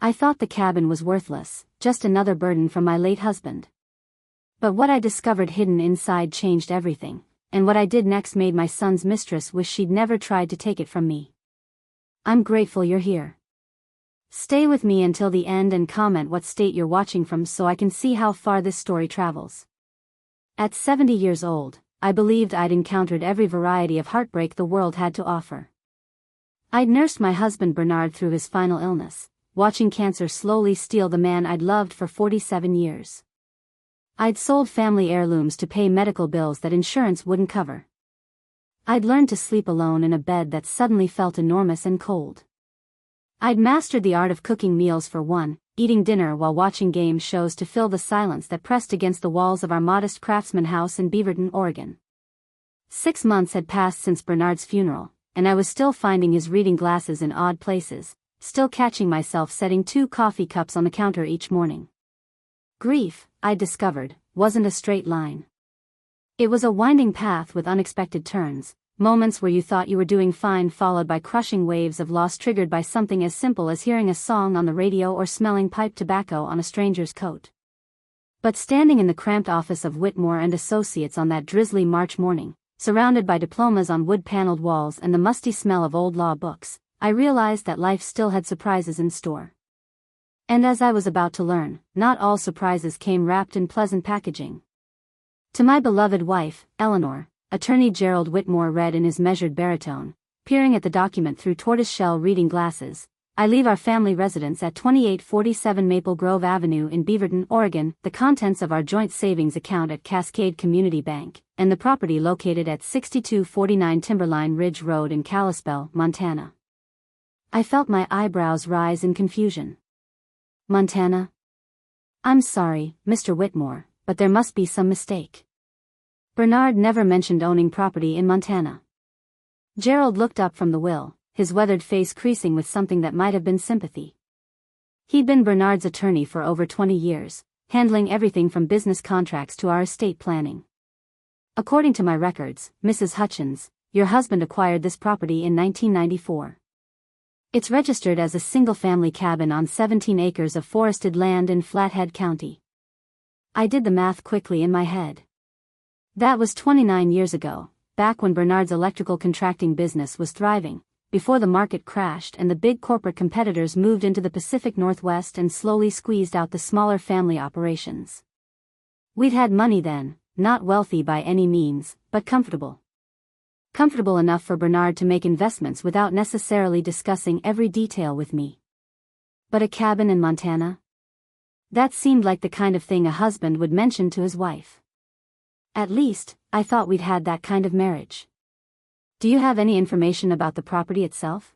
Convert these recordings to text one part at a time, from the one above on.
I thought the cabin was worthless, just another burden from my late husband. But what I discovered hidden inside changed everything, and what I did next made my son's mistress wish she'd never tried to take it from me. I'm grateful you're here. Stay with me until the end and comment what state you're watching from so I can see how far this story travels. At 70 years old, I believed I'd encountered every variety of heartbreak the world had to offer. I'd nursed my husband Bernard through his final illness, watching cancer slowly steal the man I'd loved for 47 years. I'd sold family heirlooms to pay medical bills that insurance wouldn't cover. I'd learned to sleep alone in a bed that suddenly felt enormous and cold. I'd mastered the art of cooking meals for one, eating dinner while watching game shows to fill the silence that pressed against the walls of our modest craftsman house in Beaverton, Oregon. 6 months had passed since Bernard's funeral, and I was still finding his reading glasses in odd places, still catching myself setting 2 coffee cups on the counter each morning. Grief, I discovered, wasn't a straight line. It was a winding path with unexpected turns, moments where you thought you were doing fine followed by crushing waves of loss triggered by something as simple as hearing a song on the radio or smelling pipe tobacco on a stranger's coat. But standing in the cramped office of Whitmore and Associates on that drizzly March morning, surrounded by diplomas on wood-paneled walls and the musty smell of old law books, I realized that life still had surprises in store. And as I was about to learn, not all surprises came wrapped in pleasant packaging. To my beloved wife, Eleanor, Attorney Gerald Whitmore read in his measured baritone, peering at the document through tortoiseshell reading glasses, I leave our family residence at 2847 Maple Grove Avenue in Beaverton, Oregon, the contents of our joint savings account at Cascade Community Bank, and the property located at 6249 Timberline Ridge Road in Kalispell, Montana. I felt my eyebrows rise in confusion. Montana? I'm sorry, Mr. Whitmore, but there must be some mistake. Bernard never mentioned owning property in Montana. Gerald looked up from the will, his weathered face creasing with something that might have been sympathy. He'd been Bernard's attorney for over 20 years, handling everything from business contracts to our estate planning. According to my records, Mrs. Hutchins, your husband acquired this property in 1994. It's registered as a single-family cabin on 17 acres of forested land in Flathead County. I did the math quickly in my head. That was 29 years ago, back when Bernard's electrical contracting business was thriving, before the market crashed and the big corporate competitors moved into the Pacific Northwest and slowly squeezed out the smaller family operations. We'd had money then, not wealthy by any means, but comfortable. Comfortable enough for Bernard to make investments without necessarily discussing every detail with me. But a cabin in Montana? That seemed like the kind of thing a husband would mention to his wife. At least, I thought we'd had that kind of marriage. Do you have any information about the property itself?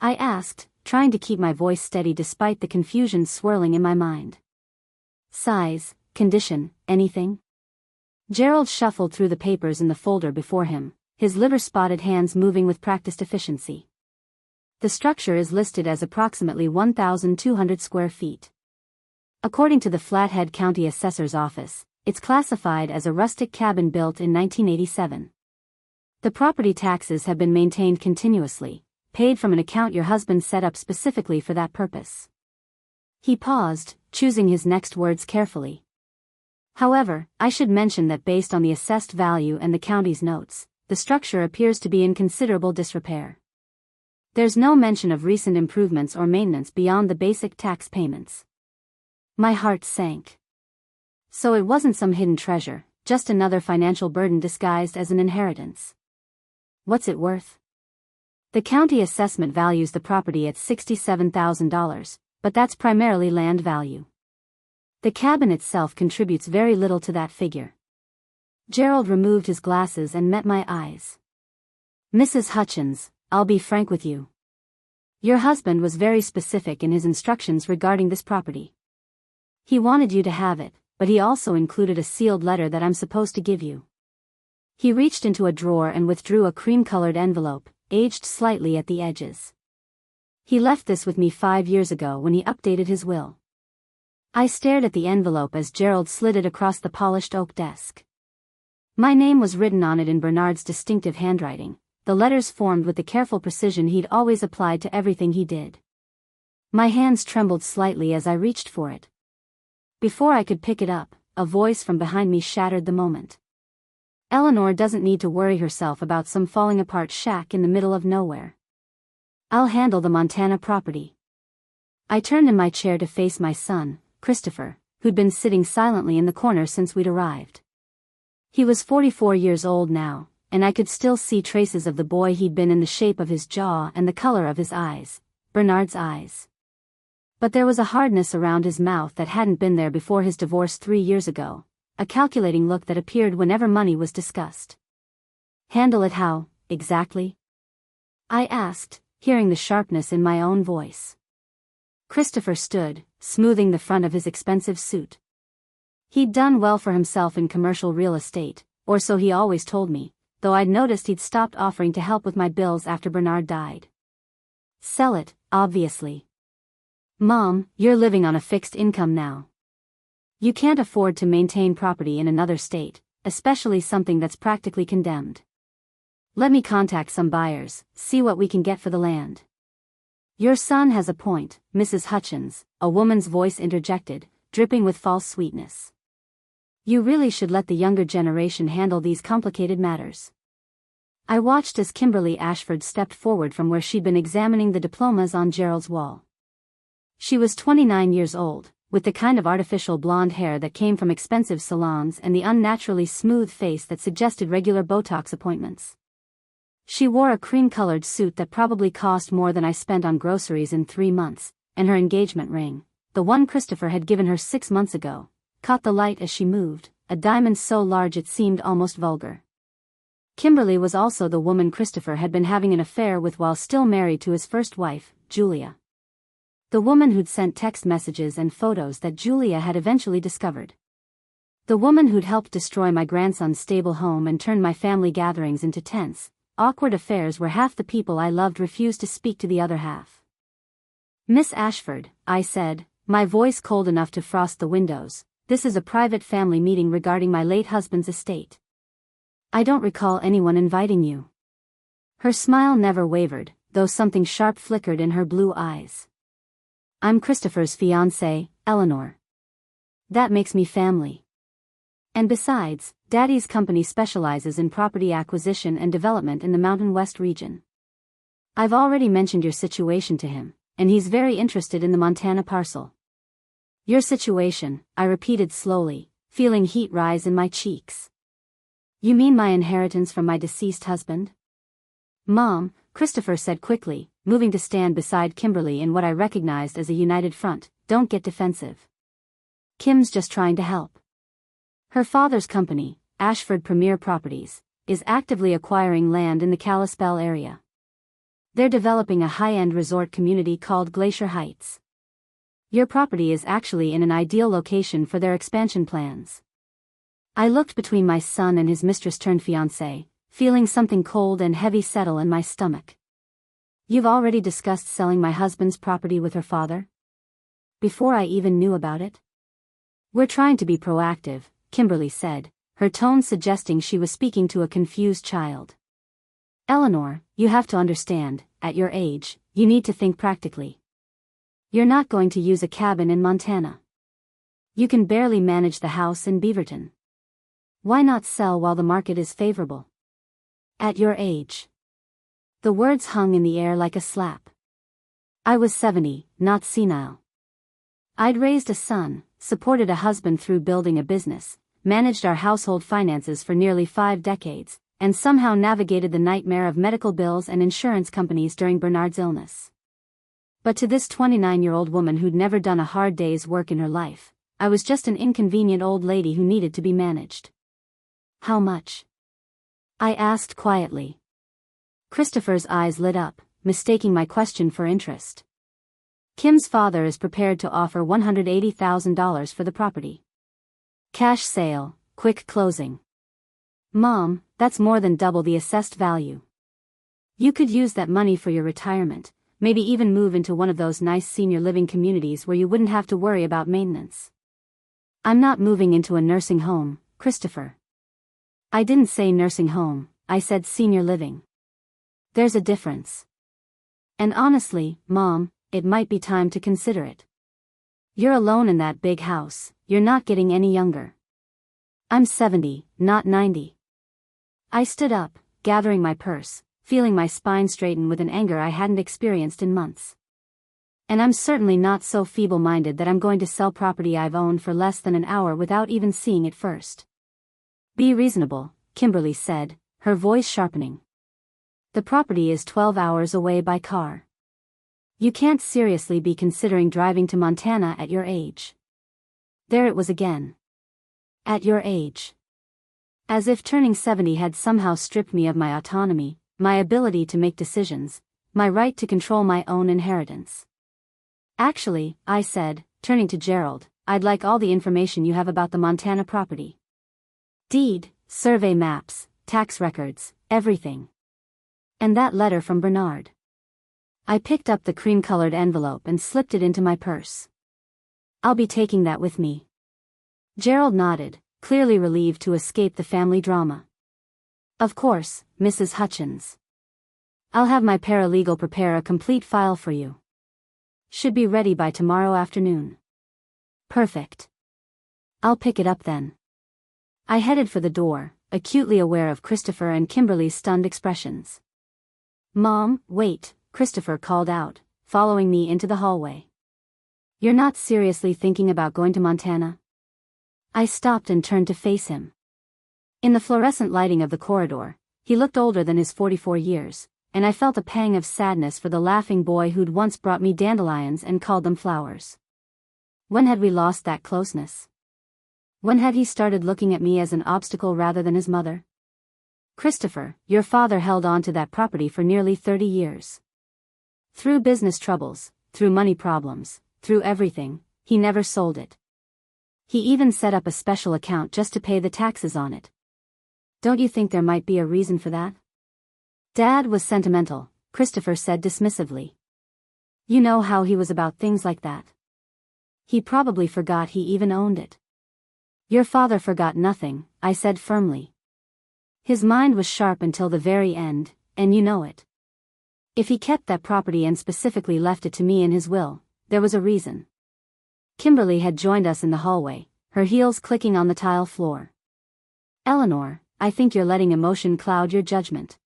I asked, trying to keep my voice steady despite the confusion swirling in my mind. Size, condition, anything? Gerald shuffled through the papers in the folder before him, his liver-spotted hands moving with practiced efficiency. The structure is listed as approximately 1,200 square feet. According to the Flathead County Assessor's Office, it's classified as a rustic cabin built in 1987. The property taxes have been maintained continuously, paid from an account your husband set up specifically for that purpose. He paused, choosing his next words carefully. However, I should mention that based on the assessed value and the county's notes, the structure appears to be in considerable disrepair. There's no mention of recent improvements or maintenance beyond the basic tax payments. My heart sank. So it wasn't some hidden treasure, just another financial burden disguised as an inheritance. What's it worth? The county assessment values the property at $67,000, but that's primarily land value. The cabin itself contributes very little to that figure. Gerald removed his glasses and met my eyes. Mrs. Hutchins, I'll be frank with you. Your husband was very specific in his instructions regarding this property. He wanted you to have it, but he also included a sealed letter that I'm supposed to give you. He reached into a drawer and withdrew a cream-colored envelope, aged slightly at the edges. He left this with me 5 years ago when he updated his will. I stared at the envelope as Gerald slid it across the polished oak desk. My name was written on it in Bernard's distinctive handwriting, the letters formed with the careful precision he'd always applied to everything he did. My hands trembled slightly as I reached for it. Before I could pick it up, a voice from behind me shattered the moment. Eleanor doesn't need to worry herself about some falling apart shack in the middle of nowhere. I'll handle the Montana property. I turned in my chair to face my son, Christopher, who'd been sitting silently in the corner since we'd arrived. He was 44 years old now, and I could still see traces of the boy he'd been in the shape of his jaw and the color of his eyes, Bernard's eyes. But there was a hardness around his mouth that hadn't been there before his divorce 3 years ago, a calculating look that appeared whenever money was discussed. Handle it how, exactly? I asked, hearing the sharpness in my own voice. Christopher stood, smoothing the front of his expensive suit. He'd done well for himself in commercial real estate, or so he always told me, though I'd noticed he'd stopped offering to help with my bills after Bernard died. Sell it, obviously. Mom, you're living on a fixed income now. You can't afford to maintain property in another state, especially something that's practically condemned. Let me contact some buyers, see what we can get for the land. Your son has a point, Mrs. Hutchins, a woman's voice interjected, dripping with false sweetness. You really should let the younger generation handle these complicated matters. I watched as Kimberly Ashford stepped forward from where she'd been examining the diplomas on Gerald's wall. She was 29 years old, with the kind of artificial blonde hair that came from expensive salons and the unnaturally smooth face that suggested regular Botox appointments. She wore a cream-colored suit that probably cost more than I spent on groceries in 3 months, and her engagement ring, the one Christopher had given her 6 months ago, caught the light as she moved, a diamond so large it seemed almost vulgar. Kimberly was also the woman Christopher had been having an affair with while still married to his first wife, Julia. The woman who'd sent text messages and photos that Julia had eventually discovered. The woman who'd helped destroy my grandson's stable home and turned my family gatherings into tense, awkward affairs where half the people I loved refused to speak to the other half. Miss Ashford, I said, my voice cold enough to frost the windows, this is a private family meeting regarding my late husband's estate. I don't recall anyone inviting you. Her smile never wavered, though something sharp flickered in her blue eyes. I'm Christopher's fiancée, Eleanor. That makes me family. And besides, Daddy's company specializes in property acquisition and development in the Mountain West region. I've already mentioned your situation to him, and he's very interested in the Montana parcel. Your situation, I repeated slowly, feeling heat rise in my cheeks. You mean my inheritance from my deceased husband? Mom, Christopher said quickly, moving to stand beside Kimberly in what I recognized as a united front, don't get defensive. Kim's just trying to help. Her father's company, Ashford Premier Properties, is actively acquiring land in the Kalispell area. They're developing a high-end resort community called Glacier Heights. Your property is actually in an ideal location for their expansion plans. I looked between my son and his mistress-turned-fiancée, feeling something cold and heavy settle in my stomach. You've already discussed selling my husband's property with her father? Before I even knew about it? We're trying to be proactive, Kimberly said, her tone suggesting she was speaking to a confused child. Eleanor, you have to understand, at your age, you need to think practically. You're not going to use a cabin in Montana. You can barely manage the house in Beaverton. Why not sell while the market is favorable? At your age. The words hung in the air like a slap. I was 70, not senile. I'd raised a son, supported a husband through building a business, managed our household finances for nearly 5 decades, and somehow navigated the nightmare of medical bills and insurance companies during Bernard's illness. But to this 29-year-old woman who'd never done a hard day's work in her life, I was just an inconvenient old lady who needed to be managed. How much? I asked quietly. Christopher's eyes lit up, mistaking my question for interest. Kim's father is prepared to offer $180,000 for the property. Cash sale, quick closing. Mom, that's more than double the assessed value. You could use that money for your retirement, maybe even move into one of those nice senior living communities where you wouldn't have to worry about maintenance. I'm not moving into a nursing home, Christopher. I didn't say nursing home, I said senior living. There's a difference. And honestly, Mom, it might be time to consider it. You're alone in that big house, you're not getting any younger. I'm 70, not 90. I stood up, gathering my purse, feeling my spine straighten with an anger I hadn't experienced in months. And I'm certainly not so feeble-minded that I'm going to sell property I've owned for less than an hour without even seeing it first. Be reasonable, Kimberly said, her voice sharpening. The property is 12 hours away by car. You can't seriously be considering driving to Montana at your age. There it was again. At your age. As if turning 70 had somehow stripped me of my autonomy, my ability to make decisions, my right to control my own inheritance. Actually, I said, turning to Gerald, I'd like all the information you have about the Montana property. Deed, survey maps, tax records, everything. And that letter from Bernard. I picked up the cream-colored envelope and slipped it into my purse. I'll be taking that with me. Gerald nodded, clearly relieved to escape the family drama. Of course, Mrs. Hutchins. I'll have my paralegal prepare a complete file for you. Should be ready by tomorrow afternoon. Perfect. I'll pick it up then. I headed for the door, acutely aware of Christopher and Kimberly's stunned expressions. Mom, wait, Christopher called out, following me into the hallway. You're not seriously thinking about going to Montana? I stopped and turned to face him. In the fluorescent lighting of the corridor, he looked older than his 44 years, and I felt a pang of sadness for the laughing boy who'd once brought me dandelions and called them flowers. When had we lost that closeness? When had he started looking at me as an obstacle rather than his mother? Christopher, your father held on to that property for nearly 30 years. Through business troubles, through money problems, through everything, he never sold it. He even set up a special account just to pay the taxes on it. Don't you think there might be a reason for that? Dad was sentimental, Christopher said dismissively. You know how he was about things like that. He probably forgot he even owned it. Your father forgot nothing, I said firmly. His mind was sharp until the very end, and you know it. If he kept that property and specifically left it to me in his will, there was a reason. Kimberly had joined us in the hallway, her heels clicking on the tile floor. Eleanor, I think you're letting emotion cloud your judgment.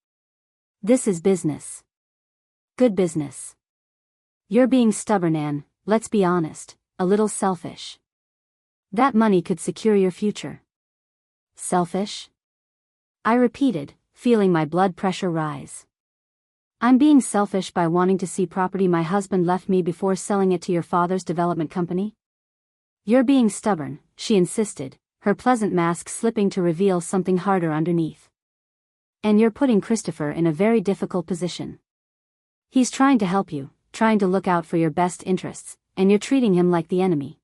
This is business. Good business. You're being stubborn and, let's be honest, a little selfish. That money could secure your future. Selfish? I repeated, feeling my blood pressure rise. I'm being selfish by wanting to see property my husband left me before selling it to your father's development company? You're being stubborn, she insisted, her pleasant mask slipping to reveal something harder underneath. And you're putting Christopher in a very difficult position. He's trying to help you, trying to look out for your best interests, and you're treating him like the enemy.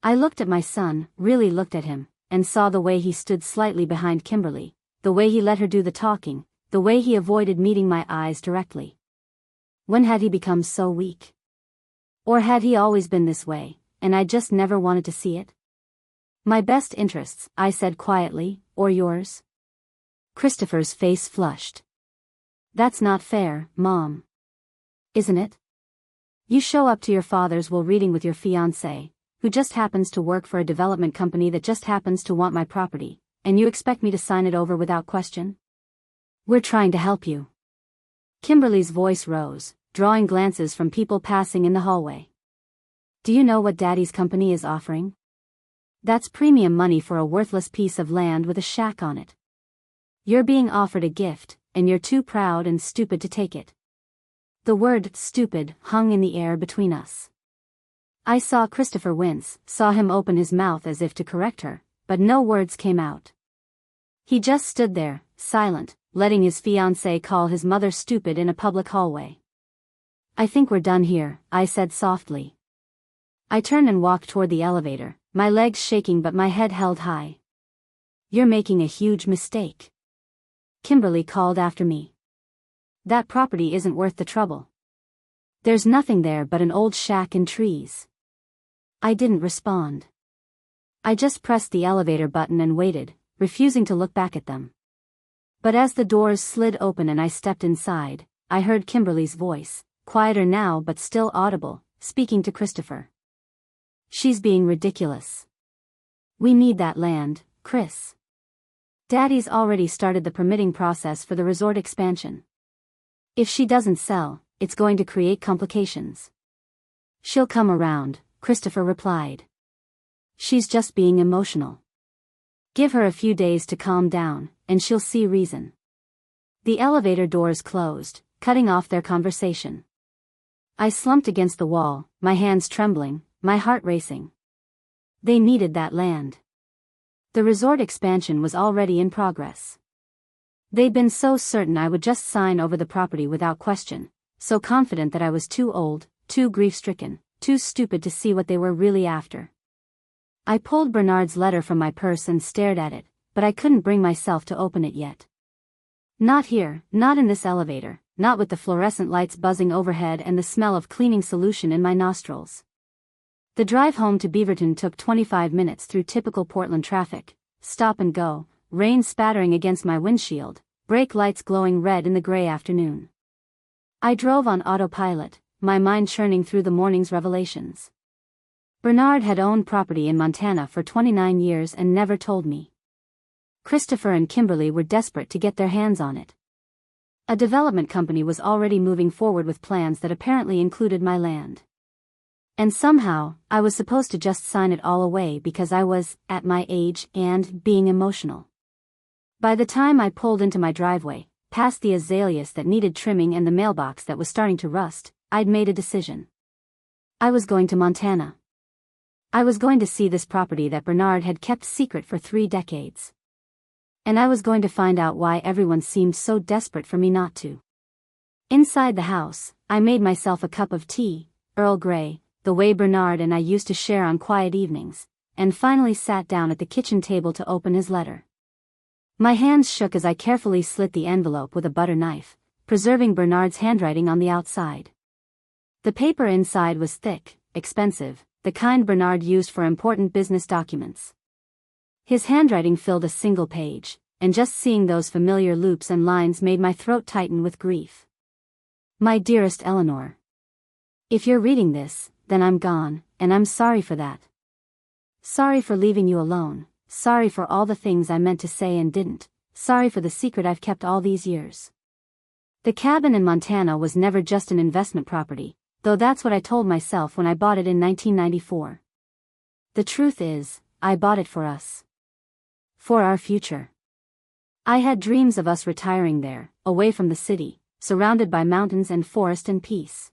I looked at my son, really looked at him, and saw the way he stood slightly behind Kimberly, the way he let her do the talking, the way he avoided meeting my eyes directly. When had he become so weak? Or had he always been this way, and I just never wanted to see it? My best interests, I said quietly, or yours? Christopher's face flushed. That's not fair, Mom. Isn't it? You show up to your father's while reading with your fiancé, who just happens to work for a development company that just happens to want my property, and you expect me to sign it over without question? We're trying to help you. Kimberly's voice rose, drawing glances from people passing in the hallway. Do you know what Daddy's company is offering? That's premium money for a worthless piece of land with a shack on it. You're being offered a gift, and you're too proud and stupid to take it. The word stupid hung in the air between us. I saw Christopher wince, saw him open his mouth as if to correct her, but no words came out. He just stood there, silent, letting his fiancée call his mother stupid in a public hallway. I think we're done here, I said softly. I turned and walked toward the elevator, my legs shaking but my head held high. You're making a huge mistake. Kimberly called after me. That property isn't worth the trouble. There's nothing there but an old shack and trees. I didn't respond. I just pressed the elevator button and waited, refusing to look back at them. But as the doors slid open and I stepped inside, I heard Kimberly's voice, quieter now but still audible, speaking to Christopher. "She's being ridiculous. We need that land, Chris. Daddy's already started the permitting process for the resort expansion. If she doesn't sell, it's going to create complications." "She'll come around," Christopher replied. "She's just being emotional. Give her a few days to calm down, and she'll see reason." The elevator doors closed, cutting off their conversation. I slumped against the wall, my hands trembling, my heart racing. They needed that land. The resort expansion was already in progress. They'd been so certain I would just sign over the property without question, so confident that I was too old, too grief-stricken, too stupid to see what they were really after. I pulled Bernard's letter from my purse and stared at it, but I couldn't bring myself to open it yet. Not here, not in this elevator, not with the fluorescent lights buzzing overhead and the smell of cleaning solution in my nostrils. The drive home to Beaverton took 25 minutes through typical Portland traffic, stop and go, rain spattering against my windshield, brake lights glowing red in the gray afternoon. I drove on autopilot, my mind churning through the morning's revelations. Bernard had owned property in Montana for 29 years and never told me. Christopher and Kimberly were desperate to get their hands on it. A development company was already moving forward with plans that apparently included my land. And somehow, I was supposed to just sign it all away because I was, at my age, and being emotional. By the time I pulled into my driveway, past the azaleas that needed trimming and the mailbox that was starting to rust, I'd made a decision. I was going to Montana. I was going to see this property that Bernard had kept secret for 3 decades. And I was going to find out why everyone seemed so desperate for me not to. Inside the house, I made myself a cup of tea, Earl Grey, the way Bernard and I used to share on quiet evenings, and finally sat down at the kitchen table to open his letter. My hands shook as I carefully slit the envelope with a butter knife, preserving Bernard's handwriting on the outside. The paper inside was thick, expensive, the kind Bernard used for important business documents. His handwriting filled a single page, and just seeing those familiar loops and lines made my throat tighten with grief. "My dearest Eleanor. If you're reading this, then I'm gone, and I'm sorry for that. Sorry for leaving you alone, sorry for all the things I meant to say and didn't, sorry for the secret I've kept all these years. The cabin in Montana was never just an investment property, though that's what I told myself when I bought it in 1994. The truth is, I bought it for us. For our future. I had dreams of us retiring there, away from the city, surrounded by mountains and forest and peace.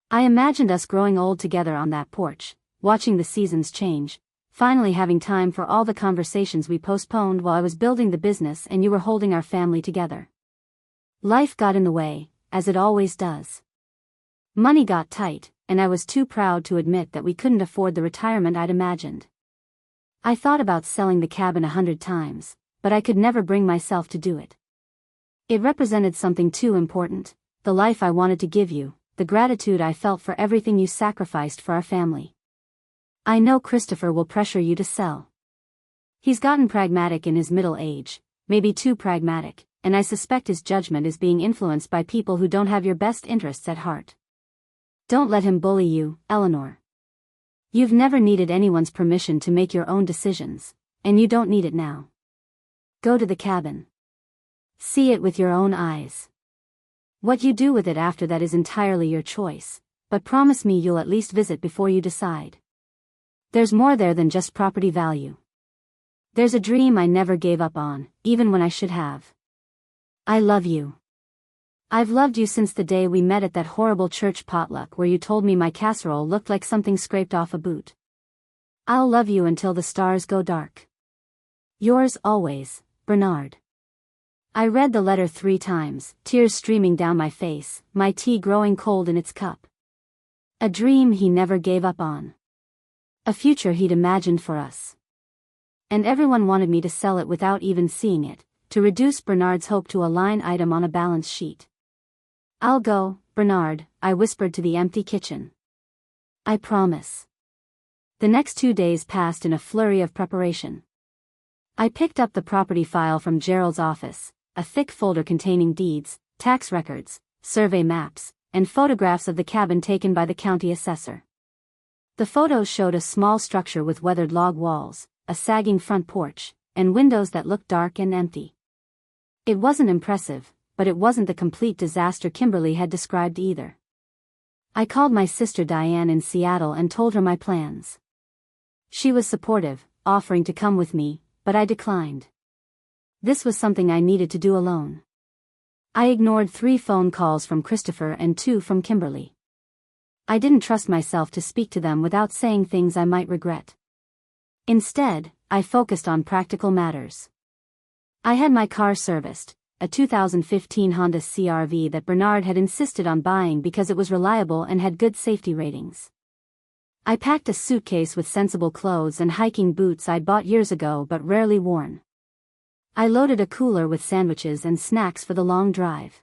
I imagined us growing old together on that porch, watching the seasons change, finally having time for all the conversations we postponed while I was building the business and you were holding our family together. Life got in the way, as it always does. Money got tight, and I was too proud to admit that we couldn't afford the retirement I'd imagined. I thought about selling the cabin 100 times, but I could never bring myself to do it. It represented something too important, the life I wanted to give you, the gratitude I felt for everything you sacrificed for our family. I know Christopher will pressure you to sell. He's gotten pragmatic in his middle age, maybe too pragmatic, and I suspect his judgment is being influenced by people who don't have your best interests at heart. Don't let him bully you, Eleanor. You've never needed anyone's permission to make your own decisions, and you don't need it now. Go to the cabin. See it with your own eyes. What you do with it after that is entirely your choice, but promise me you'll at least visit before you decide. There's more there than just property value. There's a dream I never gave up on, even when I should have. I love you. I've loved you since the day we met at that horrible church potluck where you told me my casserole looked like something scraped off a boot. I'll love you until the stars go dark. Yours always, Bernard. I read the letter 3 times, tears streaming down my face, my tea growing cold in its cup. A dream he never gave up on. A future he'd imagined for us. And everyone wanted me to sell it without even seeing it, to reduce Bernard's hope to a line item on a balance sheet. I'll go, Bernard, I whispered to the empty kitchen. I promise. The next 2 days passed in a flurry of preparation. I picked up the property file from Gerald's office, a thick folder containing deeds, tax records, survey maps, and photographs of the cabin taken by the county assessor. The photos showed a small structure with weathered log walls, a sagging front porch, and windows that looked dark and empty. It wasn't impressive, but it wasn't the complete disaster Kimberly had described either. I called my sister Diane in Seattle and told her my plans. She was supportive, offering to come with me, but I declined. This was something I needed to do alone. I ignored 3 phone calls from Christopher and 2 from Kimberly. I didn't trust myself to speak to them without saying things I might regret. Instead, I focused on practical matters. I had my car serviced, a 2015 Honda CR-V that Bernard had insisted on buying because it was reliable and had good safety ratings. I packed a suitcase with sensible clothes and hiking boots I'd bought years ago but rarely worn. I loaded a cooler with sandwiches and snacks for the long drive.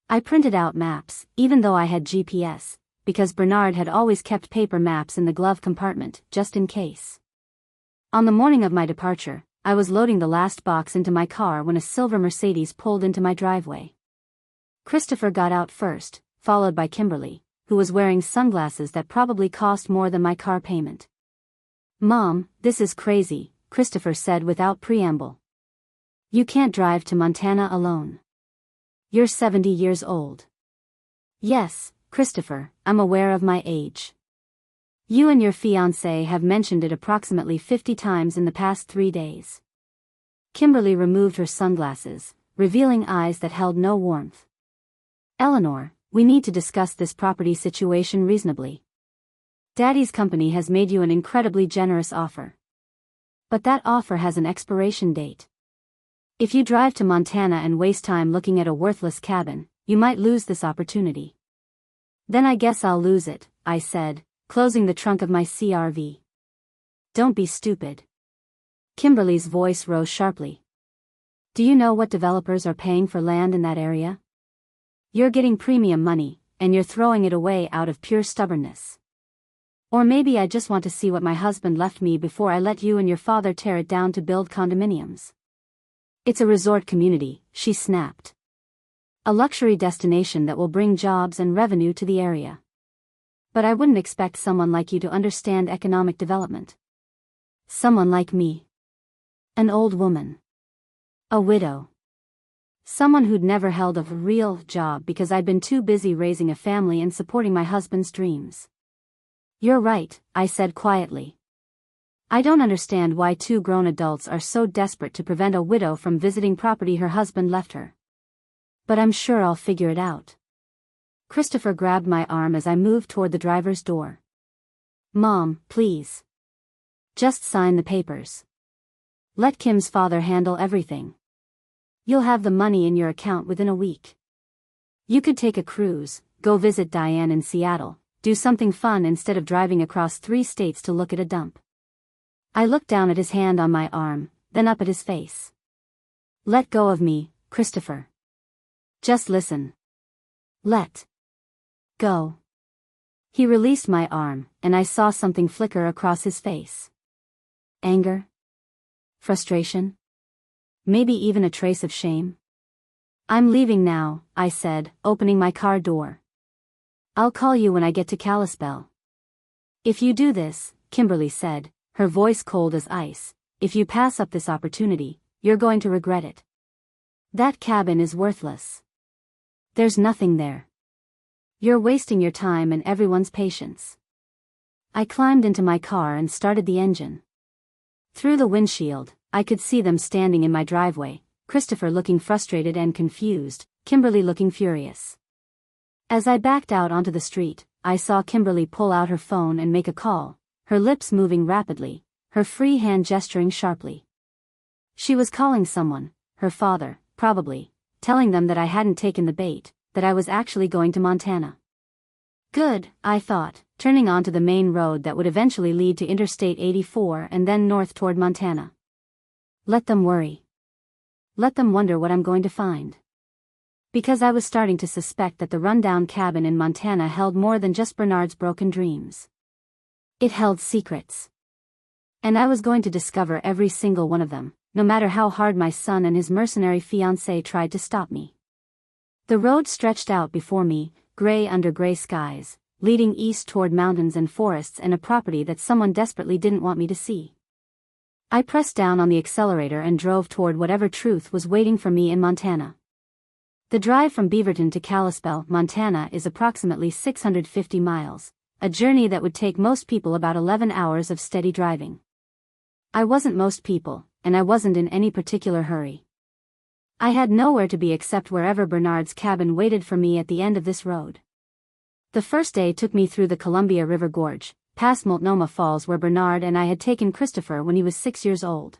I printed out maps, even though I had GPS, because Bernard had always kept paper maps in the glove compartment, just in case. On the morning of my departure, I was loading the last box into my car when a silver Mercedes pulled into my driveway. Christopher got out first, followed by Kimberly, who was wearing sunglasses that probably cost more than my car payment. "Mom, this is crazy," Christopher said without preamble. "You can't drive to Montana alone. You're 70 years old." "Yes, Christopher, I'm aware of my age. You and your fiancé have mentioned it approximately 50 times in the past 3 days." Kimberly removed her sunglasses, revealing eyes that held no warmth. "Eleanor, we need to discuss this property situation reasonably. Daddy's company has made you an incredibly generous offer. But that offer has an expiration date. If you drive to Montana and waste time looking at a worthless cabin, you might lose this opportunity." "Then I guess I'll lose it," I said, closing the trunk of my CR-V. "Don't be stupid." Kimberly's voice rose sharply. "Do you know what developers are paying for land in that area? You're getting premium money, and you're throwing it away out of pure stubbornness. Or maybe I just want to see what my husband left me before I let you and your father tear it down to build condominiums." "It's a resort community," she snapped. "A luxury destination that will bring jobs and revenue to the area. But I wouldn't expect someone like you to understand economic development." "Someone like me? An old woman? A widow? Someone who'd never held a real job because I'd been too busy raising a family and supporting my husband's dreams." "You're right," I said quietly. "I don't understand why 2 grown adults are so desperate to prevent a widow from visiting property her husband left her. But I'm sure I'll figure it out." Christopher grabbed my arm as I moved toward the driver's door. "Mom, please. Just sign the papers. Let Kim's father handle everything. You'll have the money in your account within a week. You could take a cruise, go visit Diane in Seattle, do something fun instead of driving across 3 states to look at a dump." I looked down at his hand on my arm, then up at his face. "Let go of me, Christopher. Just listen. Let go." He released my arm, and I saw something flicker across his face. Anger? Frustration? Maybe even a trace of shame? "I'm leaving now," I said, opening my car door. "I'll call you when I get to Kalispell." "If you do this," Kimberly said, her voice cold as ice, "if you pass up this opportunity, you're going to regret it. That cabin is worthless. There's nothing there. You're wasting your time and everyone's patience." I climbed into my car and started the engine. Through the windshield, I could see them standing in my driveway, Christopher looking frustrated and confused, Kimberly looking furious. As I backed out onto the street, I saw Kimberly pull out her phone and make a call, her lips moving rapidly, her free hand gesturing sharply. She was calling someone, her father, probably, telling them that I hadn't taken the bait, that I was actually going to Montana. Good, I thought, turning onto the main road that would eventually lead to Interstate 84 and then north toward Montana. Let them worry. Let them wonder what I'm going to find. Because I was starting to suspect that the rundown cabin in Montana held more than just Bernard's broken dreams. It held secrets. And I was going to discover every single one of them, no matter how hard my son and his mercenary fiancé tried to stop me. The road stretched out before me, gray under gray skies, leading east toward mountains and forests and a property that someone desperately didn't want me to see. I pressed down on the accelerator and drove toward whatever truth was waiting for me in Montana. The drive from Beaverton to Kalispell, Montana is approximately 650 miles, a journey that would take most people about 11 hours of steady driving. I wasn't most people, and I wasn't in any particular hurry. I had nowhere to be except wherever Bernard's cabin waited for me at the end of this road. The first day took me through the Columbia River Gorge, past Multnomah Falls where Bernard and I had taken Christopher when he was 6 years old.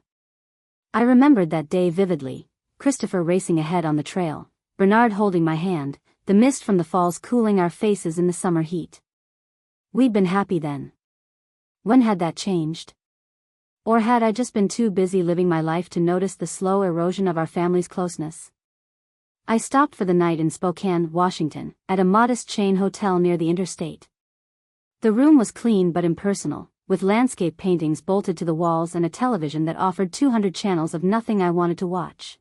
I remembered that day vividly, Christopher racing ahead on the trail, Bernard holding my hand, the mist from the falls cooling our faces in the summer heat. We'd been happy then. When had that changed? Or had I just been too busy living my life to notice the slow erosion of our family's closeness? I stopped for the night in Spokane, Washington, at a modest chain hotel near the interstate. The room was clean but impersonal, with landscape paintings bolted to the walls and a television that offered 200 channels of nothing I wanted to watch.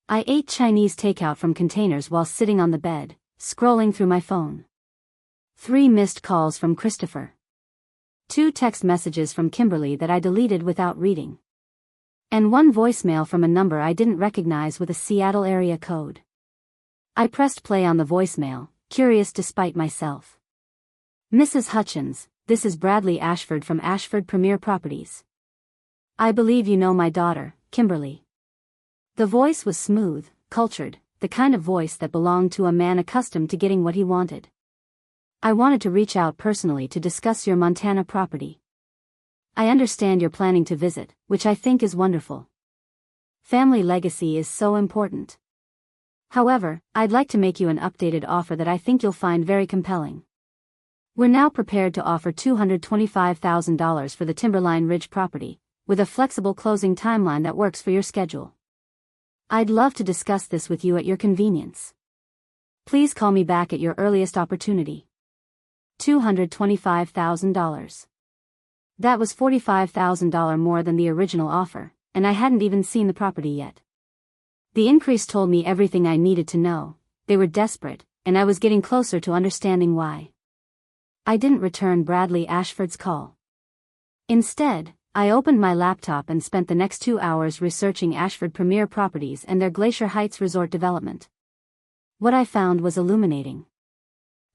I ate Chinese takeout from containers while sitting on the bed, scrolling through my phone. 3 missed calls from Christopher. 2 text messages from Kimberly that I deleted without reading. And 1 voicemail from a number I didn't recognize with a Seattle area code. I pressed play on the voicemail, curious despite myself. Mrs. Hutchins, this is Bradley Ashford from Ashford Premier Properties. I believe you know my daughter, Kimberly. The voice was smooth, cultured, the kind of voice that belonged to a man accustomed to getting what he wanted. I wanted to reach out personally to discuss your Montana property. I understand you're planning to visit, which I think is wonderful. Family legacy is so important. However, I'd like to make you an updated offer that I think you'll find very compelling. We're now prepared to offer $225,000 for the Timberline Ridge property, with a flexible closing timeline that works for your schedule. I'd love to discuss this with you at your convenience. Please call me back at your earliest opportunity. $225,000. That was $45,000 more than the original offer, and I hadn't even seen the property yet. The increase told me everything I needed to know. They were desperate, and I was getting closer to understanding why. I didn't return Bradley Ashford's call. Instead, I opened my laptop and spent the next 2 hours researching Ashford Premier Properties and their Glacier Heights resort development. What I found was illuminating.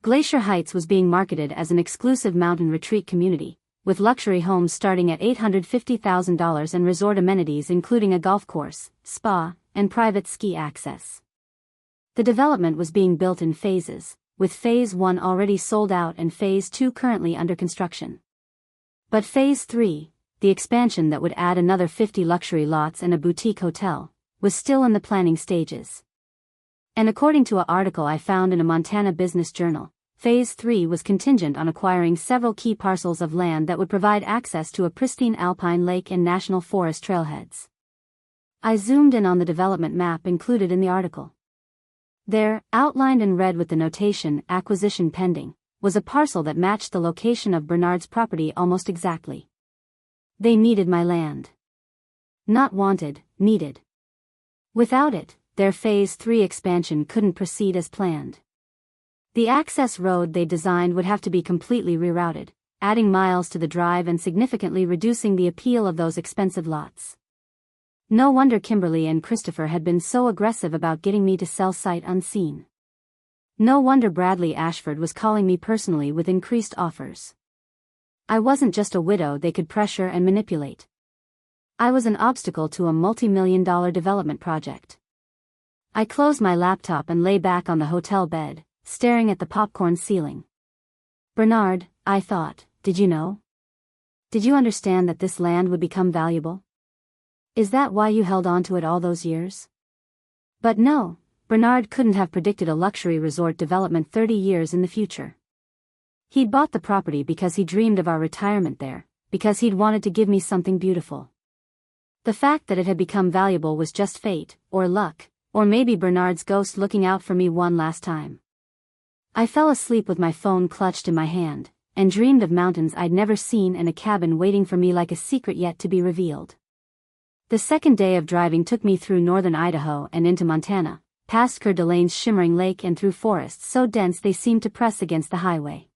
Glacier Heights was being marketed as an exclusive mountain retreat community, with luxury homes starting at $850,000 and resort amenities including a golf course, spa, and private ski access. The development was being built in phases, with Phase 1 already sold out and Phase 2 currently under construction. But Phase 3, the expansion that would add another 50 luxury lots and a boutique hotel, was still in the planning stages. And according to an article I found in a Montana business journal, Phase 3 was contingent on acquiring several key parcels of land that would provide access to a pristine alpine lake and national forest trailheads. I zoomed in on the development map included in the article. There, outlined in red with the notation "Acquisition Pending," was a parcel that matched the location of Bernard's property almost exactly. They needed my land. Not wanted, needed. Without it, their Phase 3 expansion couldn't proceed as planned. The access road they designed would have to be completely rerouted, adding miles to the drive and significantly reducing the appeal of those expensive lots. No wonder Kimberly and Christopher had been so aggressive about getting me to sell sight unseen. No wonder Bradley Ashford was calling me personally with increased offers. I wasn't just a widow they could pressure and manipulate. I was an obstacle to a multi-million-dollar development project. I closed my laptop and lay back on the hotel bed, staring at the popcorn ceiling. Bernard, I thought, did you know? Did you understand that this land would become valuable? Is that why you held on to it all those years? But no, Bernard couldn't have predicted a luxury resort development 30 years in the future. He'd bought the property because he dreamed of our retirement there, because he'd wanted to give me something beautiful. The fact that it had become valuable was just fate, or luck, or maybe Bernard's ghost looking out for me one last time. I fell asleep with my phone clutched in my hand, and dreamed of mountains I'd never seen and a cabin waiting for me like a secret yet to be revealed. The second day of driving took me through northern Idaho and into Montana, past Coeur d'Alene's shimmering lake and through forests so dense they seemed to press against the highway.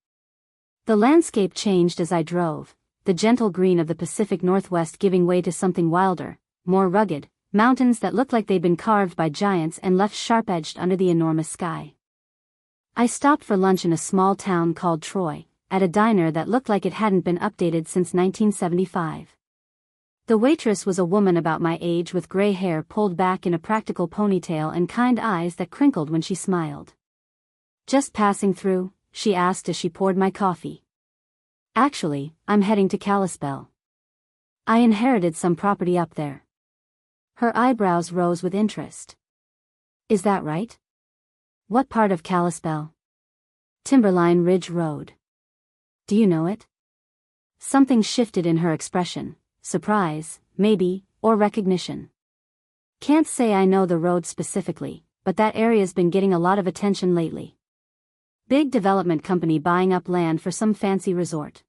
The landscape changed as I drove, the gentle green of the Pacific Northwest giving way to something wilder, more rugged, mountains that looked like they'd been carved by giants and left sharp-edged under the enormous sky. I stopped for lunch in a small town called Troy, at a diner that looked like it hadn't been updated since 1975. The waitress was a woman about my age with gray hair pulled back in a practical ponytail and kind eyes that crinkled when she smiled. "Just passing through?" she asked as she poured my coffee. "Actually, I'm heading to Kalispell. I inherited some property up there." Her eyebrows rose with interest. "Is that right? What part of Kalispell?" "Timberline Ridge Road." "Do you know it?" Something shifted in her expression. Surprise, maybe, or recognition. "Can't say I know the road specifically, but that area's been getting a lot of attention lately. Big development company buying up land for some fancy resort."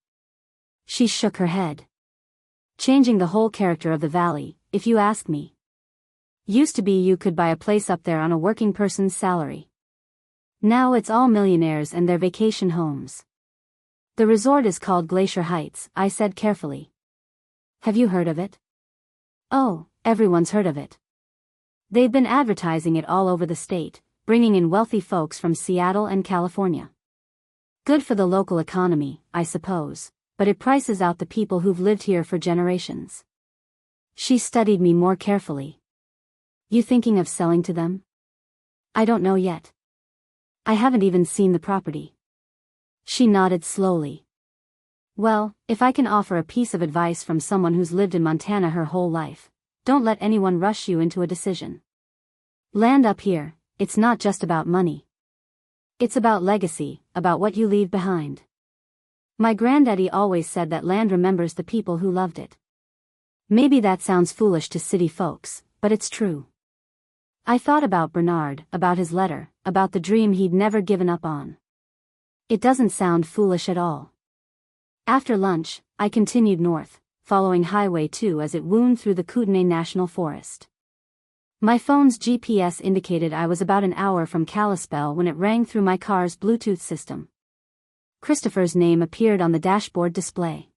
She shook her head. "Changing the whole character of the valley, if you ask me. Used to be you could buy a place up there on a working person's salary. Now it's all millionaires and their vacation homes." "The resort is called Glacier Heights," I said carefully. "Have you heard of it?" "Oh, everyone's heard of it. They've been advertising it all over the state, bringing in wealthy folks from Seattle and California. Good for the local economy, I suppose, but it prices out the people who've lived here for generations." She studied me more carefully. "You thinking of selling to them?" "I don't know yet. I haven't even seen the property." She nodded slowly. "Well, if I can offer a piece of advice from someone who's lived in Montana her whole life, don't let anyone rush you into a decision. Land up here, it's not just about money. It's about legacy, about what you leave behind. My granddaddy always said that land remembers the people who loved it. Maybe that sounds foolish to city folks, but it's true." I thought about Bernard, about his letter, about the dream he'd never given up on. It doesn't sound foolish at all. After lunch, I continued north, following Highway 2 as it wound through the Kootenay National Forest. My phone's GPS indicated I was about an hour from Kalispell when it rang through my car's Bluetooth system. Christopher's name appeared on the dashboard display.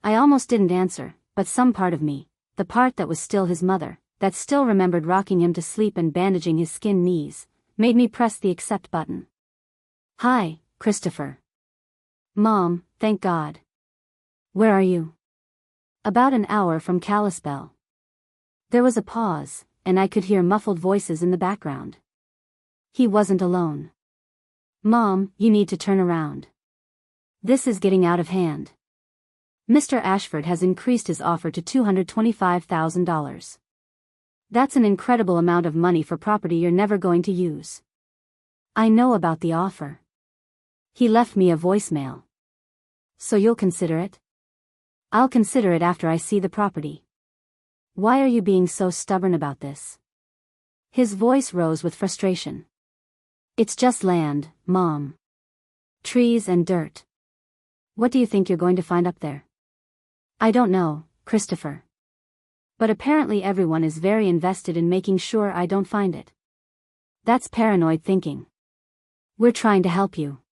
I almost didn't answer, but some part of me, the part that was still his mother, that still remembered rocking him to sleep and bandaging his skinned knees, made me press the accept button. "Hi, Christopher." "Mom, thank God. Where are you?" "About an hour from Kalispell." There was a pause, and I could hear muffled voices in the background. He wasn't alone. "Mom, you need to turn around. This is getting out of hand. Mr. Ashford has increased his offer to $225,000. That's an incredible amount of money for property you're never going to use." "I know about the offer. He left me a voicemail." "So you'll consider it?" "I'll consider it after I see the property." "Why are you being so stubborn about this?" His voice rose with frustration. "It's just land, Mom. Trees and dirt. What do you think you're going to find up there?" "I don't know, Christopher. But apparently everyone is very invested in making sure I don't find it." "That's paranoid thinking. We're trying to help you."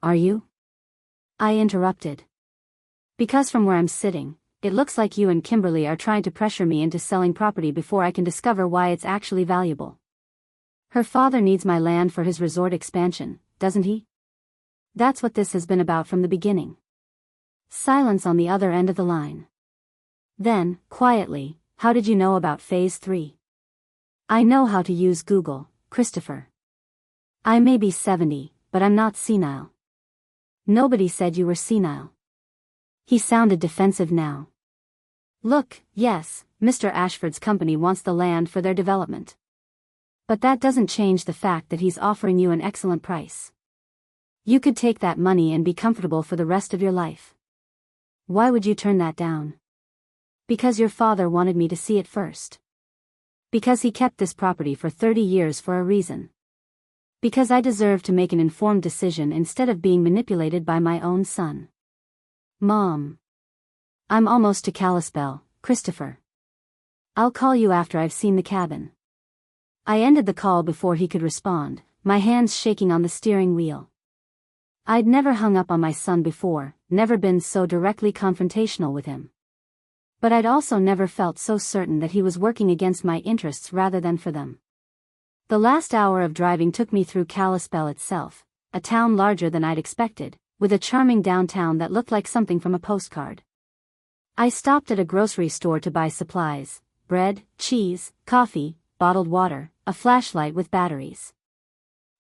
"Are you?" I interrupted. "Because from where I'm sitting, it looks like you and Kimberly are trying to pressure me into selling property before I can discover why it's actually valuable. Her father needs my land for his resort expansion, doesn't he? That's what this has been about from the beginning." Silence on the other end of the line. Then, quietly, "How did you know about Phase 3? "I know how to use Google, Christopher. I may be 70, but I'm not senile." "Nobody said you were senile." He sounded defensive now. "Look, yes, Mr. Ashford's company wants the land for their development. But that doesn't change the fact that he's offering you an excellent price. You could take that money and be comfortable for the rest of your life. Why would you turn that down?" "Because your father wanted me to see it first. Because he kept this property for 30 years for a reason. Because I deserve to make an informed decision instead of being manipulated by my own son." "Mom. I'm almost to Kalispell, Christopher. I'll call you after I've seen the cabin." I ended the call before he could respond, my hands shaking on the steering wheel. I'd never hung up on my son before, never been so directly confrontational with him. But I'd also never felt so certain that he was working against my interests rather than for them. The last hour of driving took me through Kalispell itself, a town larger than I'd expected, with a charming downtown that looked like something from a postcard. I stopped at a grocery store to buy supplies: bread, cheese, coffee, bottled water, a flashlight with batteries.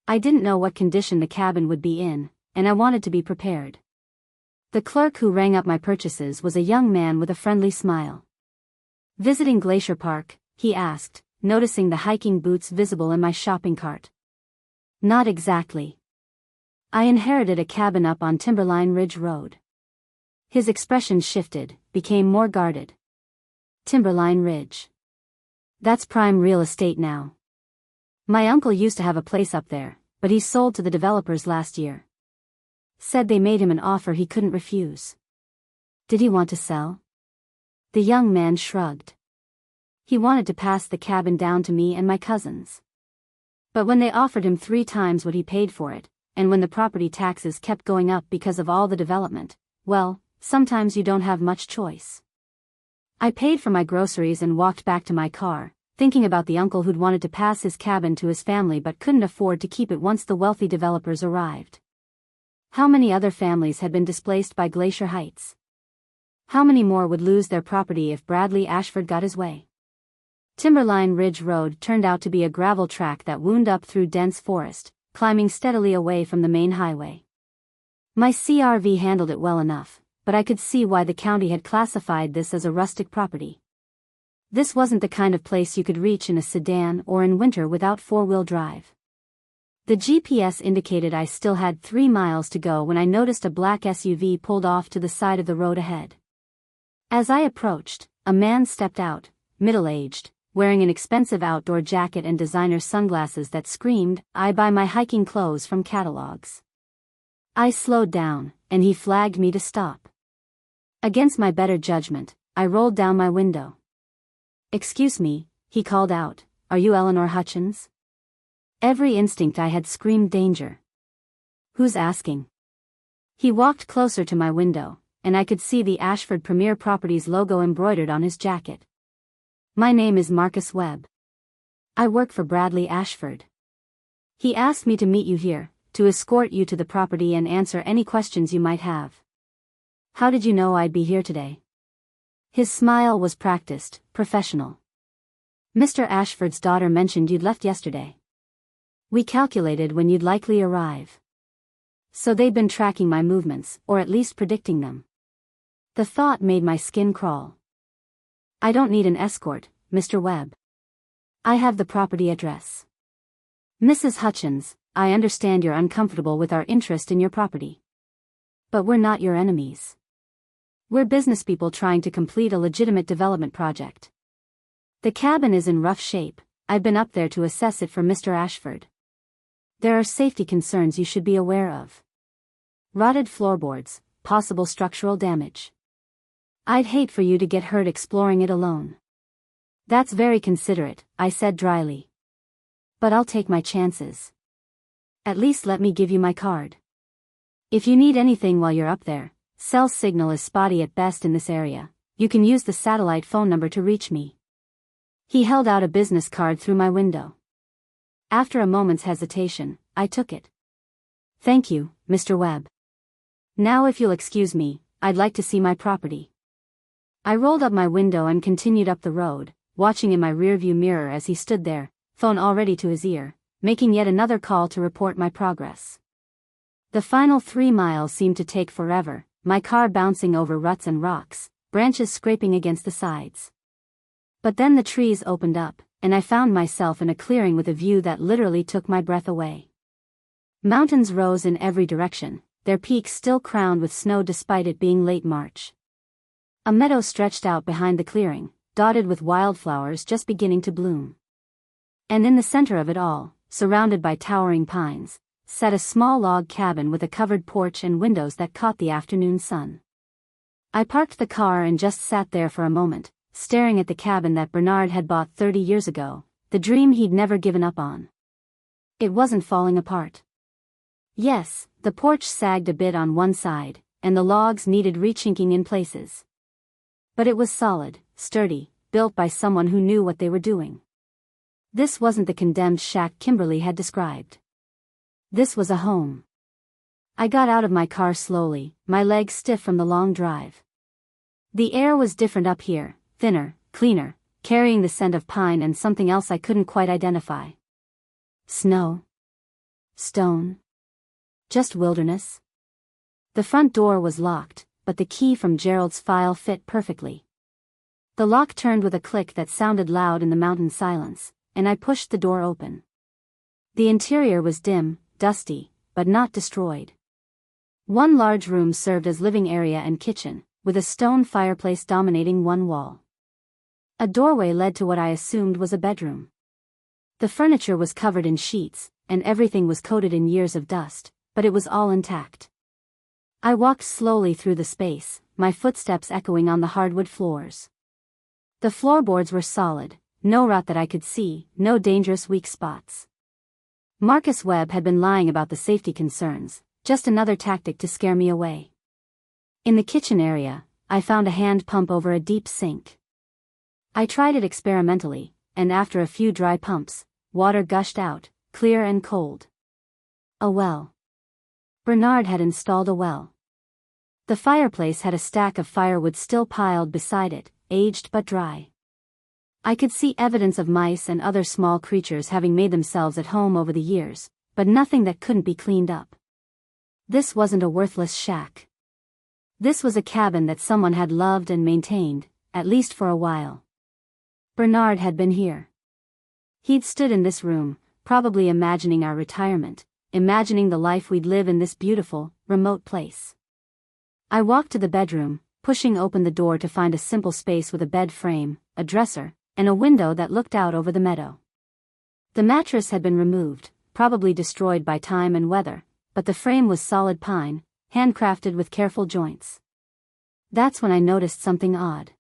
I didn't know what condition the cabin would be in, and I wanted to be prepared. The clerk who rang up my purchases was a young man with a friendly smile. "Visiting Glacier Park?" he asked, noticing the hiking boots visible in my shopping cart. "Not exactly. I inherited a cabin up on Timberline Ridge Road." His expression shifted, became more guarded. "Timberline Ridge. That's prime real estate now. My uncle used to have a place up there, but he sold to the developers last year. Said they made him an offer he couldn't refuse." "Did he want to sell?" The young man shrugged. "He wanted to pass the cabin down to me and my cousins. But when they offered him 3 times what he paid for it, and when the property taxes kept going up because of all the development, well, sometimes you don't have much choice." I paid for my groceries and walked back to my car, thinking about the uncle who'd wanted to pass his cabin to his family but couldn't afford to keep it once the wealthy developers arrived. How many other families had been displaced by Glacier Heights? How many more would lose their property if Bradley Ashford got his way? Timberline Ridge Road turned out to be a gravel track that wound up through dense forest, climbing steadily away from the main highway. My CRV handled it well enough, but I could see why the county had classified this as a rustic property. This wasn't the kind of place you could reach in a sedan or in winter without 4-wheel drive. The GPS indicated I still had 3 miles to go when I noticed a black SUV pulled off to the side of the road ahead. As I approached, a man stepped out, middle-aged, wearing an expensive outdoor jacket and designer sunglasses that screamed, "I buy my hiking clothes from catalogs." I slowed down, and he flagged me to stop. Against my better judgment, I rolled down my window. "Excuse me," he called out, "are you Eleanor Hutchins?" Every instinct I had screamed danger. "Who's asking?" He walked closer to my window, and I could see the Ashford Premier Properties logo embroidered on his jacket. "My name is Marcus Webb. I work for Bradley Ashford. He asked me to meet you here, to escort you to the property and answer any questions you might have." "How did you know I'd be here today?" His smile was practiced, professional. "Mr. Ashford's daughter mentioned you'd left yesterday. We calculated when you'd likely arrive. So they'd been tracking my movements, or at least predicting them." The thought made my skin crawl. "I don't need an escort, Mr. Webb. I have the property address." "Mrs. Hutchins, I understand you're uncomfortable with our interest in your property. But we're not your enemies. We're businesspeople trying to complete a legitimate development project. The cabin is in rough shape. I've been up there to assess it for Mr. Ashford. There are safety concerns you should be aware of. Rotted floorboards, possible structural damage. I'd hate for you to get hurt exploring it alone." "That's very considerate," I said dryly. "But I'll take my chances. At least let me give you my card. If you need anything while you're up there, cell signal is spotty at best in this area. You can use the satellite phone number to reach me." He held out a business card through my window. After a moment's hesitation, I took it. "Thank you, Mr. Webb. Now if you'll excuse me, I'd like to see my property." I rolled up my window and continued up the road, watching in my rearview mirror as he stood there, phone already to his ear, making yet another call to report my progress. The final 3 miles seemed to take forever, my car bouncing over ruts and rocks, branches scraping against the sides. But then the trees opened up, and I found myself in a clearing with a view that literally took my breath away. Mountains rose in every direction, their peaks still crowned with snow despite it being late March. A meadow stretched out behind the clearing, dotted with wildflowers just beginning to bloom. And in the center of it all, surrounded by towering pines, sat a small log cabin with a covered porch and windows that caught the afternoon sun. I parked the car and just sat there for a moment, staring at the cabin that Bernard had bought 30 years ago, the dream he'd never given up on. It wasn't falling apart. Yes, the porch sagged a bit on one side, and the logs needed rechinking in places. But it was solid, sturdy, built by someone who knew what they were doing. This wasn't the condemned shack Kimberly had described. This was a home. I got out of my car slowly, my legs stiff from the long drive. The air was different up here, thinner, cleaner, carrying the scent of pine and something else I couldn't quite identify. Snow? Stone? Just wilderness? The front door was locked, but the key from Gerald's file fit perfectly. The lock turned with a click that sounded loud in the mountain silence, and I pushed the door open. The interior was dim, dusty, but not destroyed. One large room served as living area and kitchen, with a stone fireplace dominating one wall. A doorway led to what I assumed was a bedroom. The furniture was covered in sheets, and everything was coated in years of dust, but it was all intact. I walked slowly through the space, my footsteps echoing on the hardwood floors. The floorboards were solid, no rot that I could see, no dangerous weak spots. Marcus Webb had been lying about the safety concerns, just another tactic to scare me away. In the kitchen area, I found a hand pump over a deep sink. I tried it experimentally, and after a few dry pumps, water gushed out, clear and cold. A well. Bernard had installed a well. The fireplace had a stack of firewood still piled beside it, aged but dry. I could see evidence of mice and other small creatures having made themselves at home over the years, but nothing that couldn't be cleaned up. This wasn't a worthless shack. This was a cabin that someone had loved and maintained, at least for a while. Bernard had been here. He'd stood in this room, probably imagining our retirement, imagining the life we'd live in this beautiful, remote place. I walked to the bedroom, pushing open the door to find a simple space with a bed frame, a dresser, and a window that looked out over the meadow. The mattress had been removed, probably destroyed by time and weather, but the frame was solid pine, handcrafted with careful joints. That's when I noticed something odd.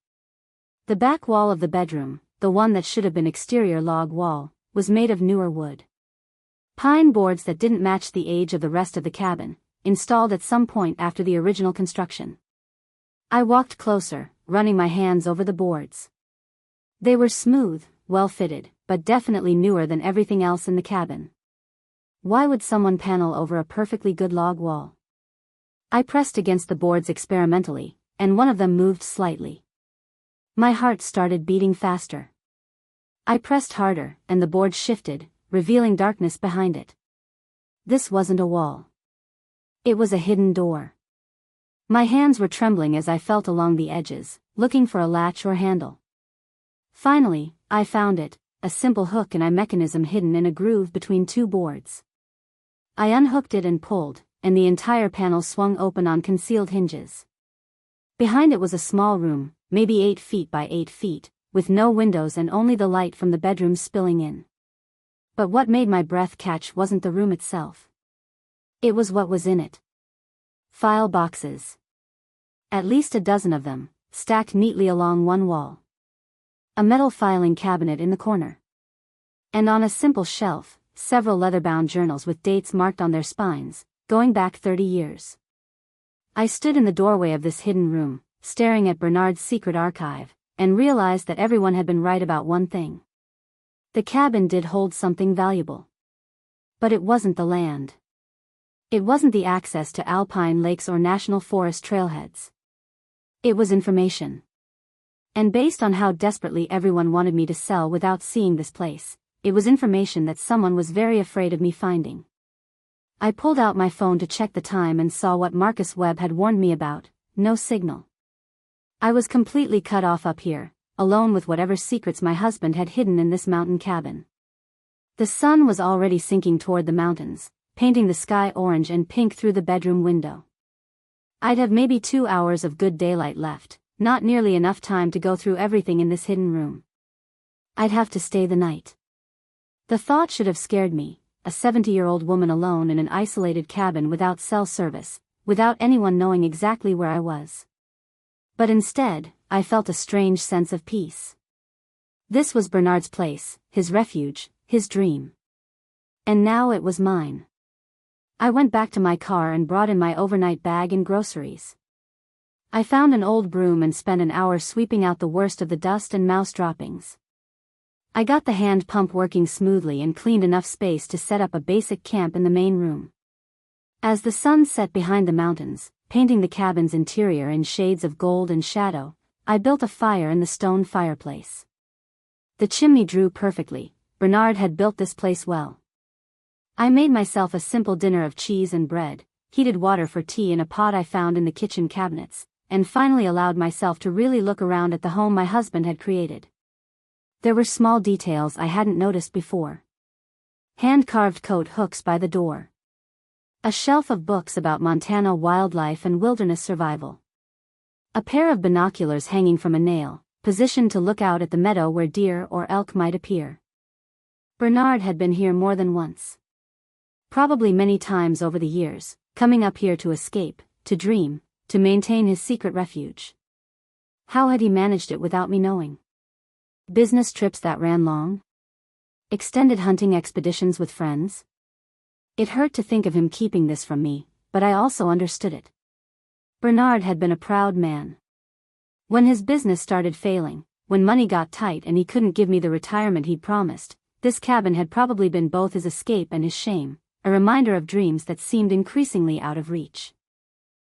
The back wall of the bedroom, the one that should have been exterior log wall, was made of newer wood. Pine boards that didn't match the age of the rest of the cabin, installed at some point after the original construction. I walked closer, running my hands over the boards. They were smooth, well-fitted, but definitely newer than everything else in the cabin. Why would someone panel over a perfectly good log wall? I pressed against the boards experimentally, and one of them moved slightly. My heart started beating faster. I pressed harder, and the board shifted, revealing darkness behind it. This wasn't a wall. It was a hidden door. My hands were trembling as I felt along the edges, looking for a latch or handle. Finally, I found it, a simple hook and eye mechanism hidden in a groove between two boards. I unhooked it and pulled, and the entire panel swung open on concealed hinges. Behind it was a small room, maybe 8 feet by 8 feet, with no windows and only the light from the bedroom spilling in. But what made my breath catch wasn't the room itself. It was what was in it. File boxes. At least a dozen of them, stacked neatly along one wall. A metal filing cabinet in the corner. And on a simple shelf, several leather-bound journals with dates marked on their spines, going back 30 years. I stood in the doorway of this hidden room, staring at Bernard's secret archive, and realized that everyone had been right about one thing. The cabin did hold something valuable. But it wasn't the land. It wasn't the access to alpine lakes or national forest trailheads. It was information. And based on how desperately everyone wanted me to sell without seeing this place, it was information that someone was very afraid of me finding. I pulled out my phone to check the time and saw what Marcus Webb had warned me about: no signal. I was completely cut off up here, alone with whatever secrets my husband had hidden in this mountain cabin. The sun was already sinking toward the mountains, painting the sky orange and pink through the bedroom window. I'd have maybe 2 hours of good daylight left, not nearly enough time to go through everything in this hidden room. I'd have to stay the night. The thought should have scared me, a 70-year-old woman alone in an isolated cabin without cell service, without anyone knowing exactly where I was. But instead, I felt a strange sense of peace. This was Bernard's place, his refuge, his dream. And now it was mine. I went back to my car and brought in my overnight bag and groceries. I found an old broom and spent an hour sweeping out the worst of the dust and mouse droppings. I got the hand pump working smoothly and cleaned enough space to set up a basic camp in the main room. As the sun set behind the mountains, painting the cabin's interior in shades of gold and shadow, I built a fire in the stone fireplace. The chimney drew perfectly. Bernard had built this place well. I made myself a simple dinner of cheese and bread, heated water for tea in a pot I found in the kitchen cabinets, and finally allowed myself to really look around at the home my husband had created. There were small details I hadn't noticed before. Hand-carved coat hooks by the door. A shelf of books about Montana wildlife and wilderness survival. A pair of binoculars hanging from a nail, positioned to look out at the meadow where deer or elk might appear. Bernard had been here more than once. Probably many times over the years, coming up here to escape, to dream, to maintain his secret refuge. How had he managed it without me knowing? Business trips that ran long? Extended hunting expeditions with friends? It hurt to think of him keeping this from me, but I also understood it. Bernard had been a proud man. When his business started failing, when money got tight and he couldn't give me the retirement he'd promised, this cabin had probably been both his escape and his shame, a reminder of dreams that seemed increasingly out of reach.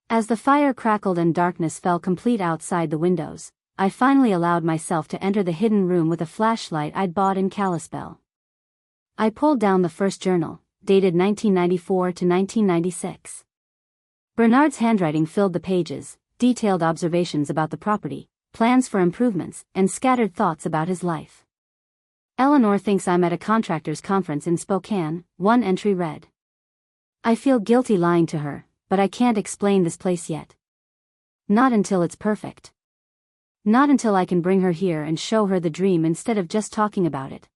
As the fire crackled and darkness fell complete outside the windows, I finally allowed myself to enter the hidden room with a flashlight I'd bought in Kalispell. I pulled down the first journal, dated 1994 to 1996. Bernard's handwriting filled the pages, detailed observations about the property, plans for improvements, and scattered thoughts about his life. Eleanor thinks I'm at a contractors' conference in Spokane, one entry read. I feel guilty lying to her, but I can't explain this place yet. Not until it's perfect. Not until I can bring her here and show her the dream instead of just talking about it.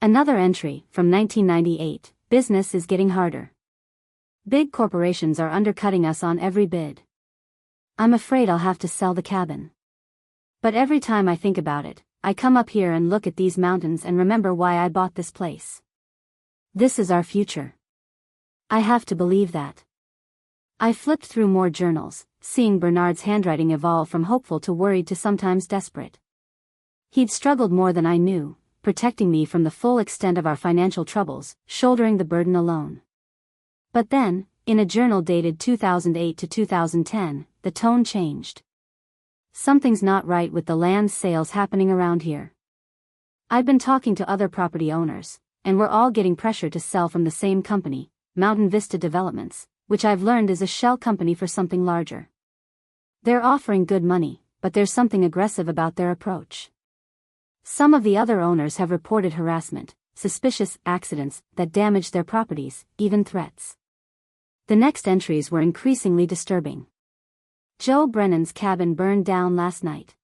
Another entry, from 1998, business is getting harder. Big corporations are undercutting us on every bid. I'm afraid I'll have to sell the cabin. But every time I think about it, I come up here and look at these mountains and remember why I bought this place. This is our future. I have to believe that. I flipped through more journals, seeing Bernard's handwriting evolve from hopeful to worried to sometimes desperate. He'd struggled more than I knew, protecting me from the full extent of our financial troubles, shouldering the burden alone. But then, in a journal dated 2008 to 2010, the tone changed. Something's not right with the land sales happening around here. I've been talking to other property owners, and we're all getting pressure to sell from the same company, Mountain Vista Developments, which I've learned is a shell company for something larger. They're offering good money, but there's something aggressive about their approach. Some of the other owners have reported harassment, suspicious accidents that damaged their properties, even threats. The next entries were increasingly disturbing. Joe Brennan's cabin burned down last night.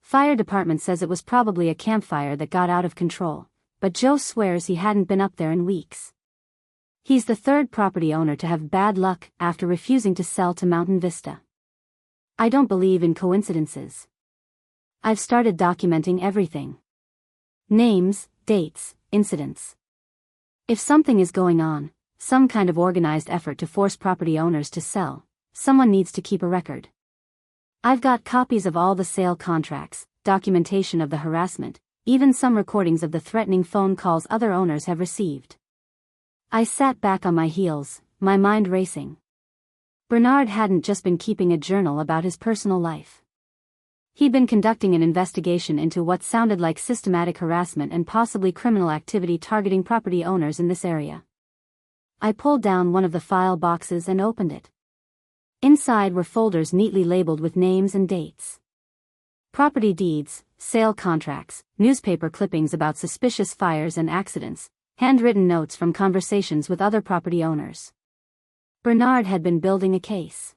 Fire department says it was probably a campfire that got out of control, but Joe swears he hadn't been up there in weeks. He's the third property owner to have bad luck after refusing to sell to Mountain Vista. I don't believe in coincidences. I've started documenting everything. Names, dates, incidents. If something is going on, some kind of organized effort to force property owners to sell, someone needs to keep a record. I've got copies of all the sale contracts, documentation of the harassment, even some recordings of the threatening phone calls other owners have received. I sat back on my heels, my mind racing. Bernard hadn't just been keeping a journal about his personal life. He'd been conducting an investigation into what sounded like systematic harassment and possibly criminal activity targeting property owners in this area. I pulled down one of the file boxes and opened it. Inside were folders neatly labeled with names and dates. Property deeds, sale contracts, newspaper clippings about suspicious fires and accidents, handwritten notes from conversations with other property owners. Bernard had been building a case.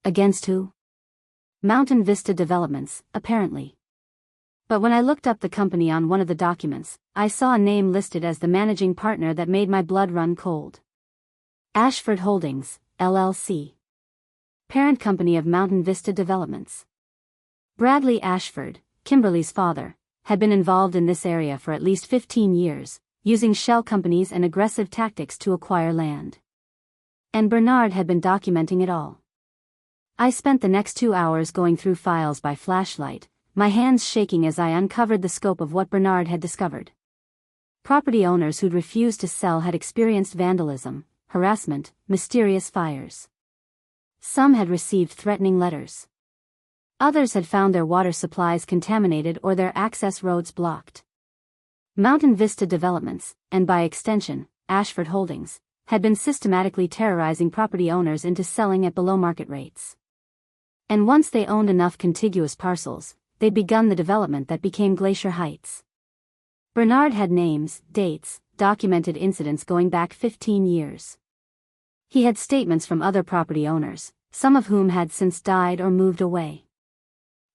Against who? Mountain Vista Developments, apparently. But when I looked up the company on one of the documents, I saw a name listed as the managing partner that made my blood run cold. Ashford Holdings, LLC. Parent company of Mountain Vista Developments. Bradley Ashford, Kimberly's father, had been involved in this area for at least 15 years, using shell companies and aggressive tactics to acquire land. And Bernard had been documenting it all. I spent the next 2 hours going through files by flashlight, my hands shaking as I uncovered the scope of what Bernard had discovered. Property owners who'd refused to sell had experienced vandalism, harassment, mysterious fires. Some had received threatening letters. Others had found their water supplies contaminated or their access roads blocked. Mountain Vista Developments, and by extension, Ashford Holdings, had been systematically terrorizing property owners into selling at below market rates. And once they owned enough contiguous parcels, they'd begun the development that became Glacier Heights. Bernard had names, dates, documented incidents going back 15 years. He had statements from other property owners, some of whom had since died or moved away.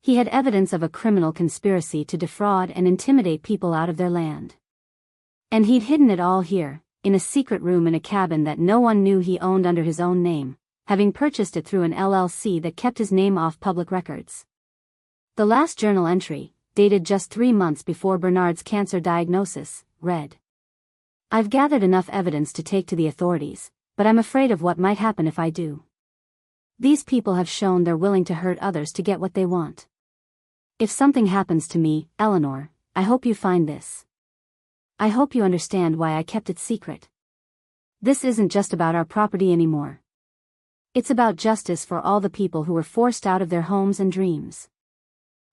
He had evidence of a criminal conspiracy to defraud and intimidate people out of their land. And he'd hidden it all here, in a secret room in a cabin that no one knew he owned under his own name, having purchased it through an LLC that kept his name off public records. The last journal entry, dated just 3 months before Bernard's cancer diagnosis, read: "I've gathered enough evidence to take to the authorities, but I'm afraid of what might happen if I do. These people have shown they're willing to hurt others to get what they want. If something happens to me, Eleanor, I hope you find this. I hope you understand why I kept it secret. This isn't just about our property anymore. It's about justice for all the people who were forced out of their homes and dreams.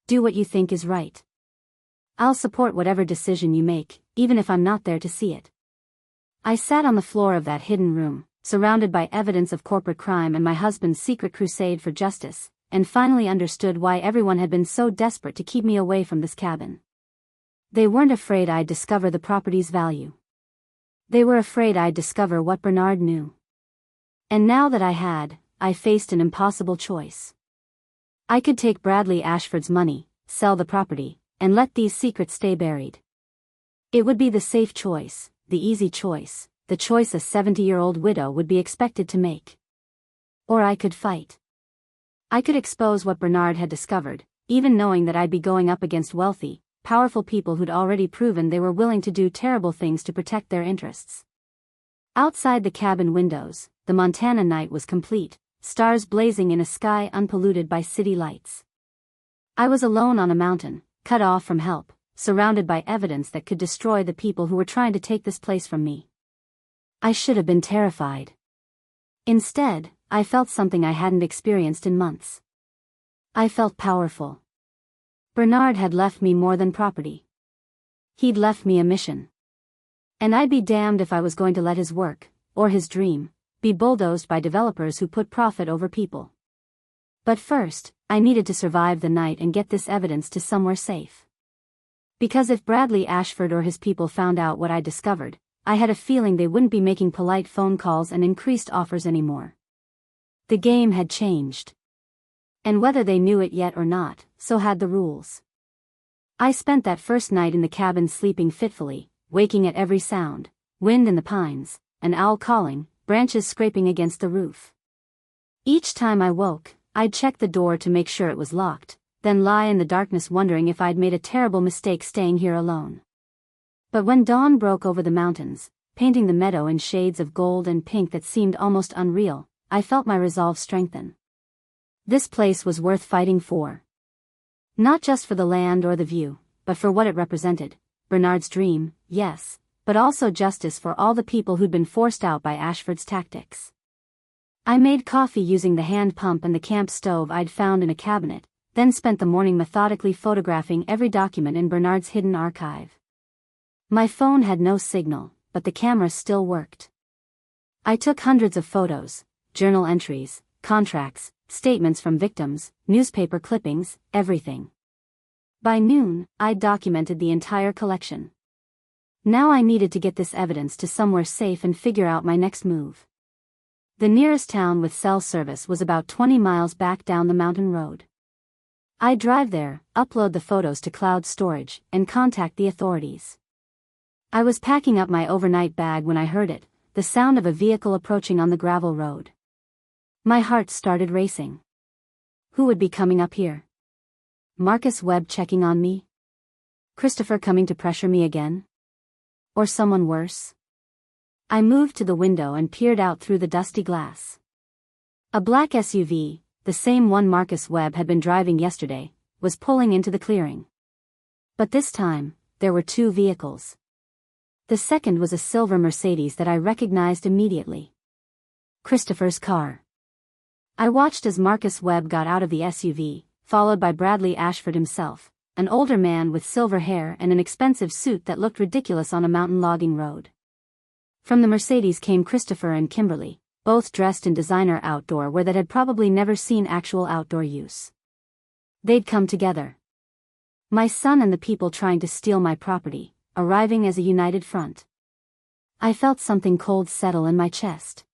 Do what you think is right. I'll support whatever decision you make, even if I'm not there to see it." I sat on the floor of that hidden room, surrounded by evidence of corporate crime and my husband's secret crusade for justice, and finally understood why everyone had been so desperate to keep me away from this cabin. They weren't afraid I'd discover the property's value. They were afraid I'd discover what Bernard knew. And now that I had, I faced an impossible choice. I could take Bradley Ashford's money, sell the property, and let these secrets stay buried. It would be the safe choice, the easy choice, the choice a 70-year-old widow would be expected to make. Or I could fight. I could expose what Bernard had discovered, even knowing that I'd be going up against wealthy, powerful people who'd already proven they were willing to do terrible things to protect their interests. Outside the cabin windows, the Montana night was complete, stars blazing in a sky unpolluted by city lights. I was alone on a mountain, cut off from help, surrounded by evidence that could destroy the people who were trying to take this place from me. I should have been terrified. Instead, I felt something I hadn't experienced in months. I felt powerful. Bernard had left me more than property. He'd left me a mission. And I'd be damned if I was going to let his work, or his dream, be bulldozed by developers who put profit over people. But first, I needed to survive the night and get this evidence to somewhere safe. Because if Bradley Ashford or his people found out what I discovered, I had a feeling they wouldn't be making polite phone calls and increased offers anymore. The game had changed. And whether they knew it yet or not, so had the rules. I spent that first night in the cabin sleeping fitfully, waking at every sound: wind in the pines, an owl calling, branches scraping against the roof. Each time I woke, I'd check the door to make sure it was locked, then lie in the darkness wondering if I'd made a terrible mistake staying here alone. But when dawn broke over the mountains, painting the meadow in shades of gold and pink that seemed almost unreal, I felt my resolve strengthen. This place was worth fighting for. Not just for the land or the view, but for what it represented: Bernard's dream, yes, but also justice for all the people who'd been forced out by Ashford's tactics. I made coffee using the hand pump and the camp stove I'd found in a cabinet, then spent the morning methodically photographing every document in Bernard's hidden archive. My phone had no signal, but the camera still worked. I took hundreds of photos, journal entries, contracts, statements from victims, newspaper clippings, everything. By noon, I'd documented the entire collection. Now I needed to get this evidence to somewhere safe and figure out my next move. The nearest town with cell service was about 20 miles back down the mountain road. I'd drive there, upload the photos to cloud storage, and contact the authorities. I was packing up my overnight bag when I heard it, the sound of a vehicle approaching on the gravel road. My heart started racing. Who would be coming up here? Marcus Webb checking on me? Christopher coming to pressure me again? Or someone worse? I moved to the window and peered out through the dusty glass. A black SUV, the same one Marcus Webb had been driving yesterday, was pulling into the clearing. But this time, there were two vehicles. The second was a silver Mercedes that I recognized immediately. Christopher's car. I watched as Marcus Webb got out of the SUV, followed by Bradley Ashford himself, an older man with silver hair and an expensive suit that looked ridiculous on a mountain logging road. From the Mercedes came Christopher and Kimberly, both dressed in designer outdoor wear that had probably never seen actual outdoor use. They'd come together. My son and the people trying to steal my property, arriving as a united front. I felt something cold settle in my chest.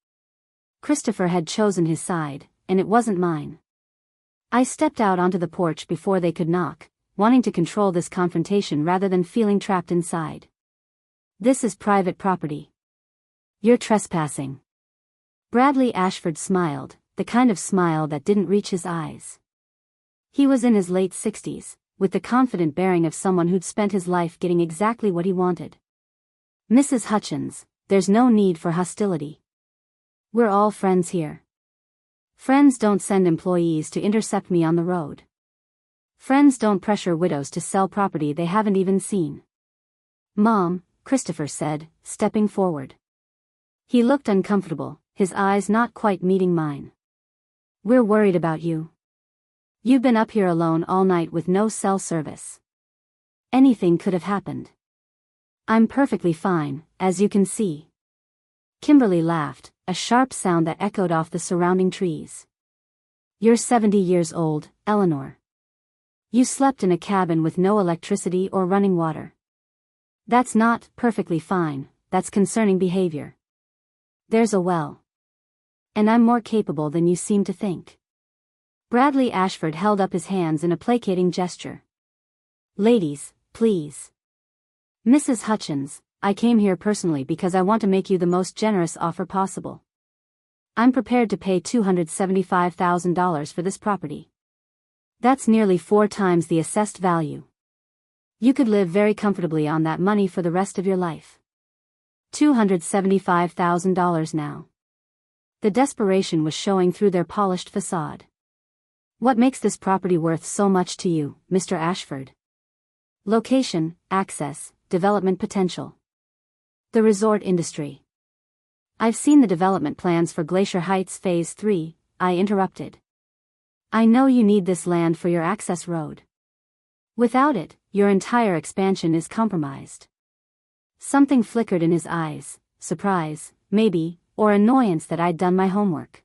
Christopher had chosen his side, and it wasn't mine. I stepped out onto the porch before they could knock, wanting to control this confrontation rather than feeling trapped inside. This is private property. You're trespassing. Bradley Ashford smiled, the kind of smile that didn't reach his eyes. He was in his late 60s, with the confident bearing of someone who'd spent his life getting exactly what he wanted. Mrs. Hutchins, there's no need for hostility. We're all friends here. Friends don't send employees to intercept me on the road. Friends don't pressure widows to sell property they haven't even seen. Mom, Christopher said, stepping forward. He looked uncomfortable, his eyes not quite meeting mine. We're worried about you. You've been up here alone all night with no cell service. Anything could have happened. I'm perfectly fine, as you can see. Kimberly laughed, a sharp sound that echoed off the surrounding trees. You're 70 years old, Eleanor. You slept in a cabin with no electricity or running water. That's not perfectly fine, that's concerning behavior. There's a well. And I'm more capable than you seem to think. Bradley Ashford held up his hands in a placating gesture. Ladies, please. Mrs. Hutchins, I came here personally because I want to make you the most generous offer possible. I'm prepared to pay $275,000 for this property. That's nearly 4 times the assessed value. You could live very comfortably on that money for the rest of your life. $275,000 now. The desperation was showing through their polished facade. What makes this property worth so much to you, Mr. Ashford? Location, access, development potential. The resort industry. I've seen the development plans for Glacier Heights Phase 3, I interrupted. I know you need this land for your access road. Without it, your entire expansion is compromised. Something flickered in his eyes, surprise, maybe, or annoyance that I'd done my homework.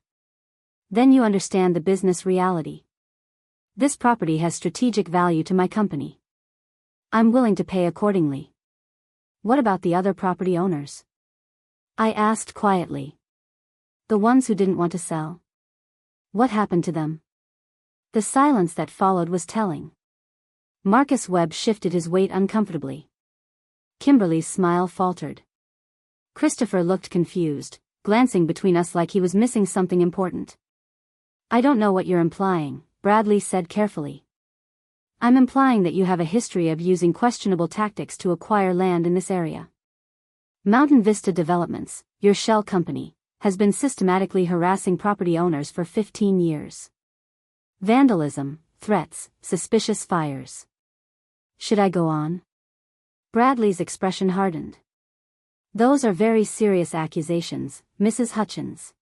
Then you understand the business reality. This property has strategic value to my company. I'm willing to pay accordingly. What about the other property owners? I asked quietly. The ones who didn't want to sell? What happened to them? The silence that followed was telling. Marcus Webb shifted his weight uncomfortably. Kimberly's smile faltered. Christopher looked confused, glancing between us like he was missing something important. I don't know what you're implying, Bradley said carefully. I'm implying that you have a history of using questionable tactics to acquire land in this area. Mountain Vista Developments, your shell company, has been systematically harassing property owners for 15 years. Vandalism, threats, suspicious fires. Should I go on? Bradley's expression hardened. Those are very serious accusations, Mrs. Hutchins.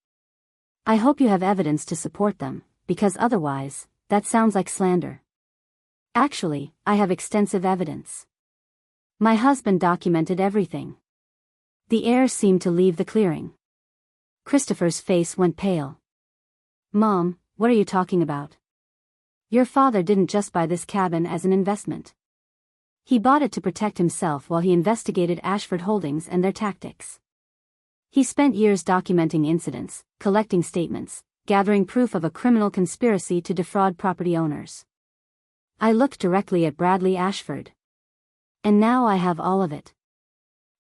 I hope you have evidence to support them, because otherwise, that sounds like slander. Actually, I have extensive evidence. My husband documented everything. The air seemed to leave the clearing. Christopher's face went pale. Mom, what are you talking about? Your father didn't just buy this cabin as an investment. He bought it to protect himself while he investigated Ashford Holdings and their tactics. He spent years documenting incidents, collecting statements, gathering proof of a criminal conspiracy to defraud property owners. I looked directly at Bradley Ashford. And now I have all of it.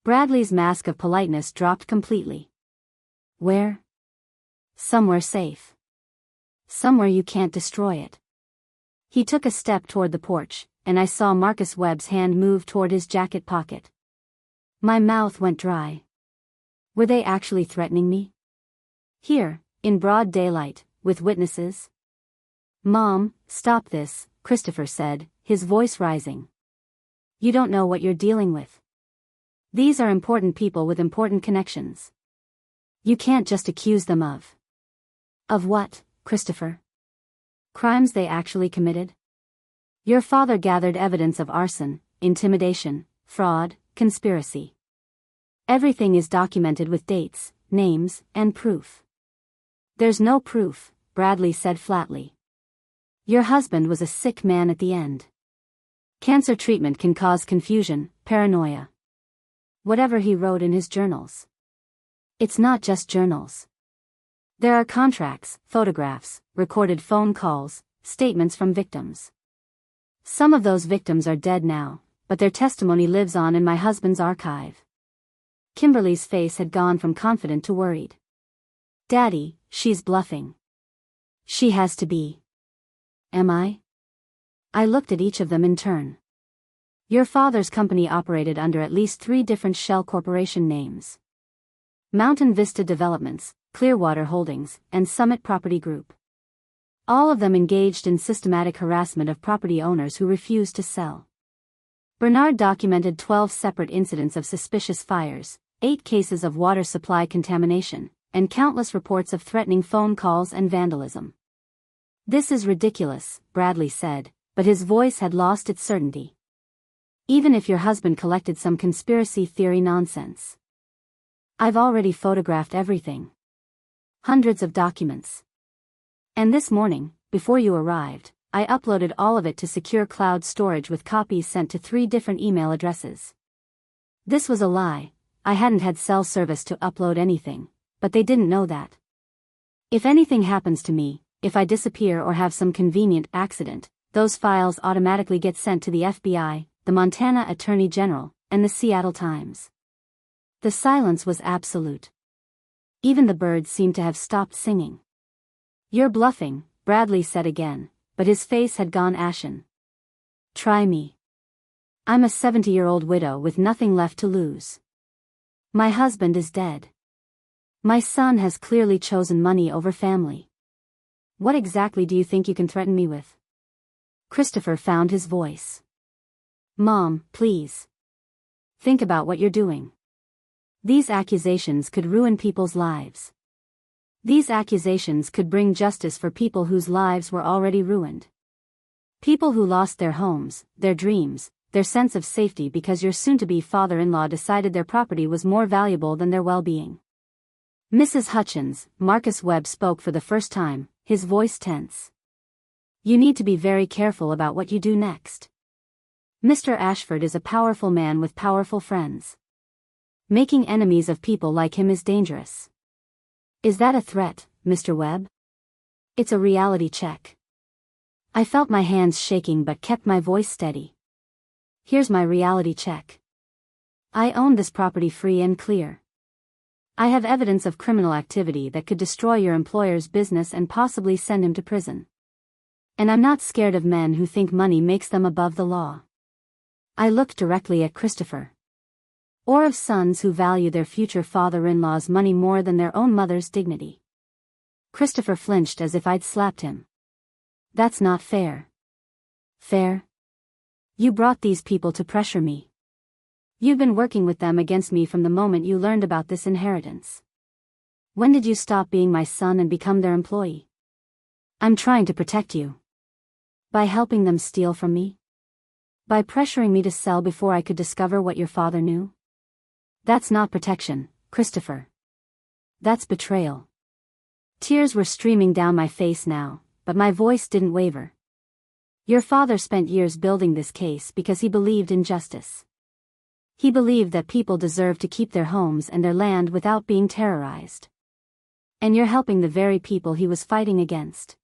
Bradley's mask of politeness dropped completely. Where? Somewhere safe. Somewhere you can't destroy it. He took a step toward the porch, and I saw Marcus Webb's hand move toward his jacket pocket. My mouth went dry. Were they actually threatening me? Here, in broad daylight, with witnesses? Mom, stop this, Christopher said, his voice rising. You don't know what you're dealing with. These are important people with important connections. You can't just accuse them of. Of what, Christopher? Crimes they actually committed? Your father gathered evidence of arson, intimidation, fraud, conspiracy. Everything is documented with dates, names, and proof. There's no proof, Bradley said flatly. Your husband was a sick man at the end. Cancer treatment can cause confusion, paranoia. Whatever he wrote in his journals. It's not just journals. There are contracts, photographs, recorded phone calls, statements from victims. Some of those victims are dead now, but their testimony lives on in my husband's archive. Kimberly's face had gone from confident to worried. Daddy, she's bluffing. She has to be. Am I? I looked at each of them in turn. Your father's company operated under at least 3 different shell corporation names. Mountain Vista Developments, Clearwater Holdings, and Summit Property Group. All of them engaged in systematic harassment of property owners who refused to sell. Bernard documented 12 separate incidents of suspicious fires, 8 cases of water supply contamination, and countless reports of threatening phone calls and vandalism. This is ridiculous, Bradley said, but his voice had lost its certainty. Even if your husband collected some conspiracy theory nonsense. I've already photographed everything. Hundreds of documents. And this morning, before you arrived, I uploaded all of it to secure cloud storage with copies sent to 3 different email addresses. This was a lie. I hadn't had cell service to upload anything, but they didn't know that. If anything happens to me, if I disappear or have some convenient accident, those files automatically get sent to the FBI, the Montana Attorney General, and the Seattle Times. The silence was absolute. Even the birds seemed to have stopped singing. You're bluffing, Bradley said again, but his face had gone ashen. Try me. I'm a 70-year-old widow with nothing left to lose. My husband is dead. My son has clearly chosen money over family. What exactly do you think you can threaten me with? Christopher found his voice. Mom, please. Think about what you're doing. These accusations could ruin people's lives. These accusations could bring justice for people whose lives were already ruined. People who lost their homes, their dreams, their sense of safety because your soon-to-be father-in-law decided their property was more valuable than their well-being. Mrs. Hutchins, Marcus Webb spoke for the first time, his voice tense. You need to be very careful about what you do next. Mr. Ashford is a powerful man with powerful friends. Making enemies of people like him is dangerous. Is that a threat, Mr. Webb? It's a reality check. I felt my hands shaking but kept my voice steady. Here's my reality check. I own this property free and clear. I have evidence of criminal activity that could destroy your employer's business and possibly send him to prison. And I'm not scared of men who think money makes them above the law. I looked directly at Christopher. Or of sons who value their future father-in-law's money more than their own mother's dignity. Christopher flinched as if I'd slapped him. That's not fair. Fair? You brought these people to pressure me. You've been working with them against me from the moment you learned about this inheritance. When did you stop being my son and become their employee? I'm trying to protect you. By helping them steal from me? By pressuring me to sell before I could discover what your father knew? That's not protection, Christopher. That's betrayal. Tears were streaming down my face now, but my voice didn't waver. Your father spent years building this case because he believed in justice. He believed that people deserve to keep their homes and their land without being terrorized. And you're helping the very people he was fighting against.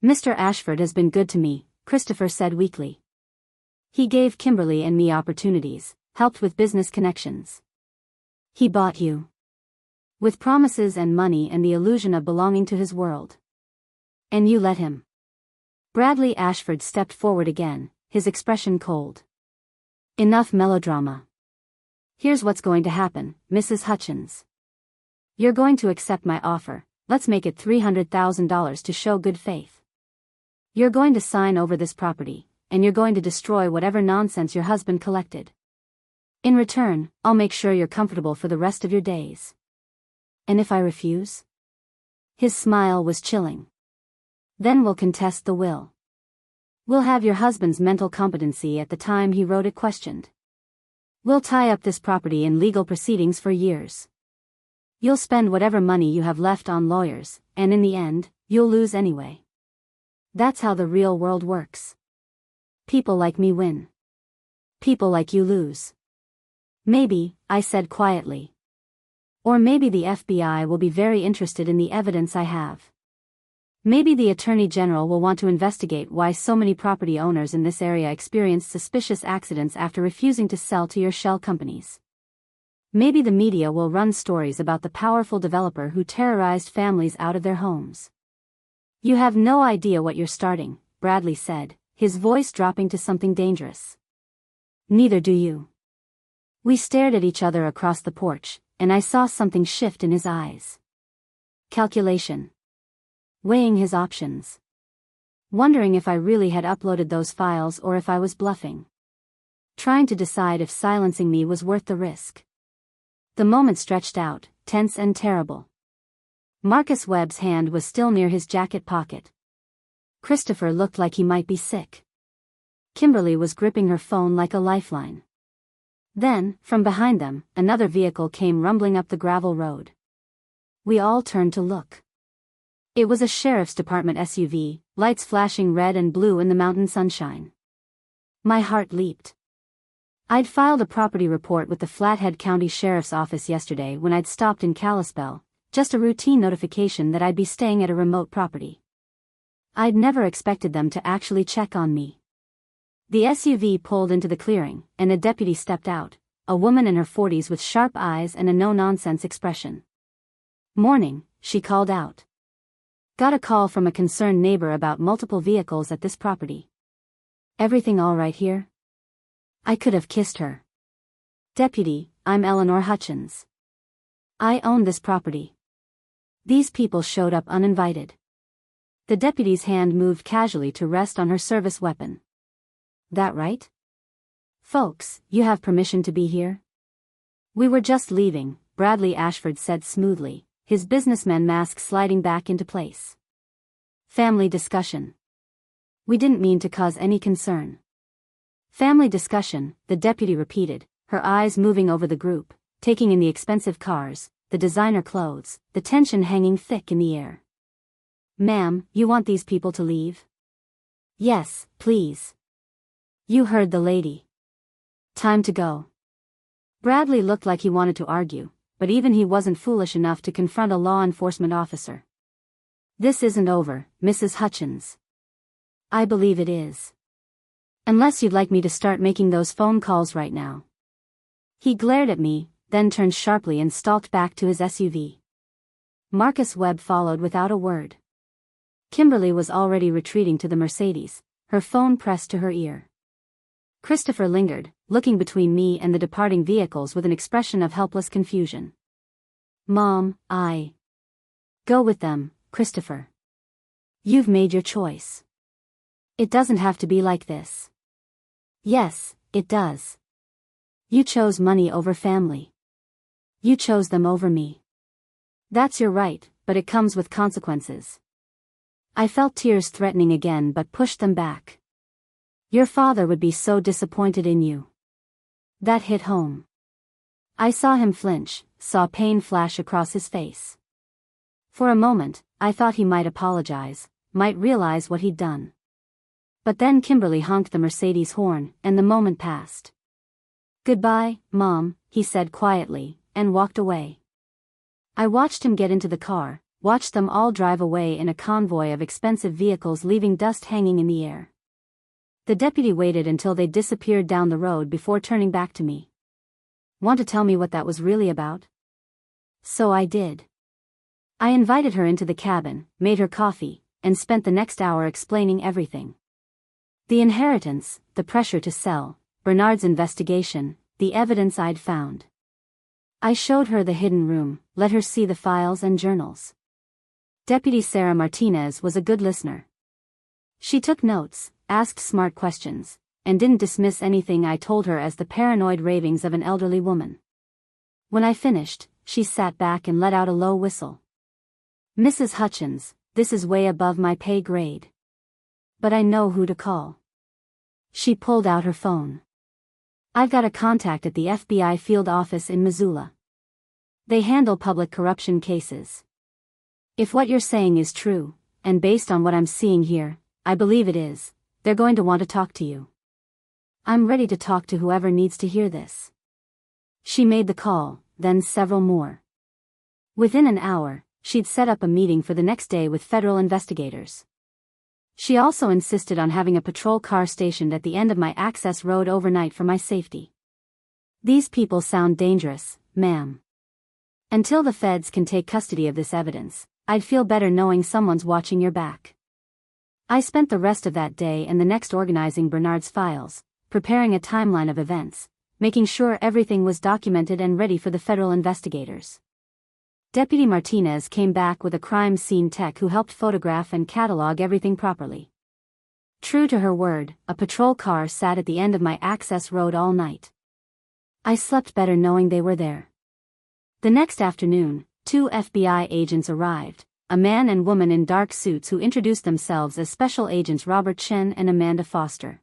Mr. Ashford has been good to me, Christopher said weakly. He gave Kimberly and me opportunities, helped with business connections. He bought you. With promises and money and the illusion of belonging to his world. And you let him. Bradley Ashford stepped forward again, his expression cold. Enough melodrama. Here's what's going to happen, Mrs. Hutchins. You're going to accept my offer, let's make it $300,000 to show good faith. You're going to sign over this property, and you're going to destroy whatever nonsense your husband collected. In return, I'll make sure you're comfortable for the rest of your days. And if I refuse? His smile was chilling. Then we'll contest the will. We'll have your husband's mental competency at the time he wrote it questioned. We'll tie up this property in legal proceedings for years. You'll spend whatever money you have left on lawyers, and in the end, you'll lose anyway. That's how the real world works. People like me win. People like you lose. Maybe, I said quietly. Or maybe the FBI will be very interested in the evidence I have. Maybe the Attorney General will want to investigate why so many property owners in this area experienced suspicious accidents after refusing to sell to your shell companies. Maybe the media will run stories about the powerful developer who terrorized families out of their homes. You have no idea what you're starting, Bradley said, his voice dropping to something dangerous. Neither do you. We stared at each other across the porch, and I saw something shift in his eyes. Calculation. Weighing his options. Wondering if I really had uploaded those files or if I was bluffing. Trying to decide if silencing me was worth the risk. The moment stretched out, tense and terrible. Marcus Webb's hand was still near his jacket pocket. Christopher looked like he might be sick. Kimberly was gripping her phone like a lifeline. Then, from behind them, another vehicle came rumbling up the gravel road. We all turned to look. It was a sheriff's department SUV, lights flashing red and blue in the mountain sunshine. My heart leaped. I'd filed a property report with the Flathead County Sheriff's Office yesterday when I'd stopped in Kalispell, just a routine notification that I'd be staying at a remote property. I'd never expected them to actually check on me. The SUV pulled into the clearing, and a deputy stepped out, a woman in her 40s with sharp eyes and a no-nonsense expression. "Morning," she called out. "Got a call from a concerned neighbor about multiple vehicles at this property. Everything all right here?" I could have kissed her. "Deputy, I'm Eleanor Hutchins. I own this property. These people showed up uninvited." The deputy's hand moved casually to rest on her service weapon. "That right? Folks, you have permission to be here?" "We were just leaving," Bradley Ashford said smoothly, his businessman mask sliding back into place. "Family discussion. We didn't mean to cause any concern." "Family discussion," the deputy repeated, her eyes moving over the group, taking in the expensive cars, the designer clothes, the tension hanging thick in the air. "Ma'am, you want these people to leave?" "Yes, please." "You heard the lady. Time to go." Bradley looked like he wanted to argue, but even he wasn't foolish enough to confront a law enforcement officer. "This isn't over, Mrs. Hutchins." "I believe it is. Unless you'd like me to start making those phone calls right now." He glared at me, then turned sharply and stalked back to his SUV. Marcus Webb followed without a word. Kimberly was already retreating to the Mercedes, her phone pressed to her ear. Christopher lingered, looking between me and the departing vehicles with an expression of helpless confusion. "Mom, Go with them, Christopher. You've made your choice. It doesn't have to be like this." "Yes, it does. You chose money over family. You chose them over me. That's your right, but it comes with consequences." I felt tears threatening again but pushed them back. "Your father would be so disappointed in you." That hit home. I saw him flinch, saw pain flash across his face. For a moment, I thought he might apologize, might realize what he'd done. But then Kimberly honked the Mercedes horn, and the moment passed. "Goodbye, Mom," he said quietly, and walked away. I watched him get into the car, watched them all drive away in a convoy of expensive vehicles leaving dust hanging in the air. The deputy waited until they disappeared down the road before turning back to me. "Want to tell me what that was really about?" So I did. I invited her into the cabin, made her coffee, and spent the next hour explaining everything. The inheritance, the pressure to sell, Bernard's investigation, the evidence I'd found. I showed her the hidden room, let her see the files and journals. Deputy Sarah Martinez was a good listener. She took notes, asked smart questions, and didn't dismiss anything I told her as the paranoid ravings of an elderly woman. When I finished, she sat back and let out a low whistle. "Mrs. Hutchins, this is way above my pay grade. But I know who to call." She pulled out her phone. "I've got a contact at the FBI field office in Missoula. They handle public corruption cases. If what you're saying is true, and based on what I'm seeing here, I believe it is, they're going to want to talk to you. I'm ready to talk to whoever needs to hear this." She made the call, then several more. Within an hour, she'd set up a meeting for the next day with federal investigators. She also insisted on having a patrol car stationed at the end of my access road overnight for my safety. "These people sound dangerous, ma'am. Until the feds can take custody of this evidence, I'd feel better knowing someone's watching your back." I spent the rest of that day and the next organizing Bernard's files, preparing a timeline of events, making sure everything was documented and ready for the federal investigators. Deputy Martinez came back with a crime scene tech who helped photograph and catalog everything properly. True to her word, a patrol car sat at the end of my access road all night. I slept better knowing they were there. The next afternoon, 2 FBI agents arrived, a man and woman in dark suits who introduced themselves as Special Agents Robert Chen and Amanda Foster.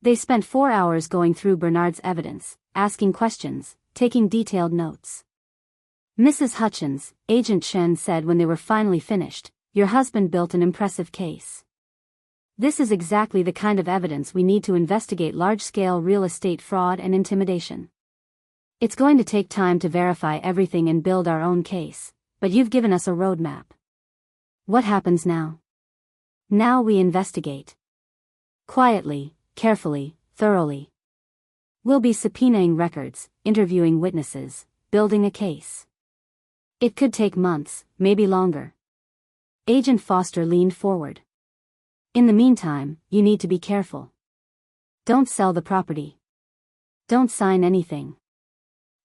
They spent 4 hours going through Bernard's evidence, asking questions, taking detailed notes. "Mrs. Hutchins," Agent Chen said when they were finally finished, "your husband built an impressive case. This is exactly the kind of evidence we need to investigate large-scale real estate fraud and intimidation. It's going to take time to verify everything and build our own case, but you've given us a roadmap. What happens now?" "Now we investigate. Quietly, carefully, thoroughly. We'll be subpoenaing records, interviewing witnesses, building a case. It could take months, maybe longer." Agent Foster leaned forward. "In the meantime, you need to be careful. Don't sell the property. Don't sign anything.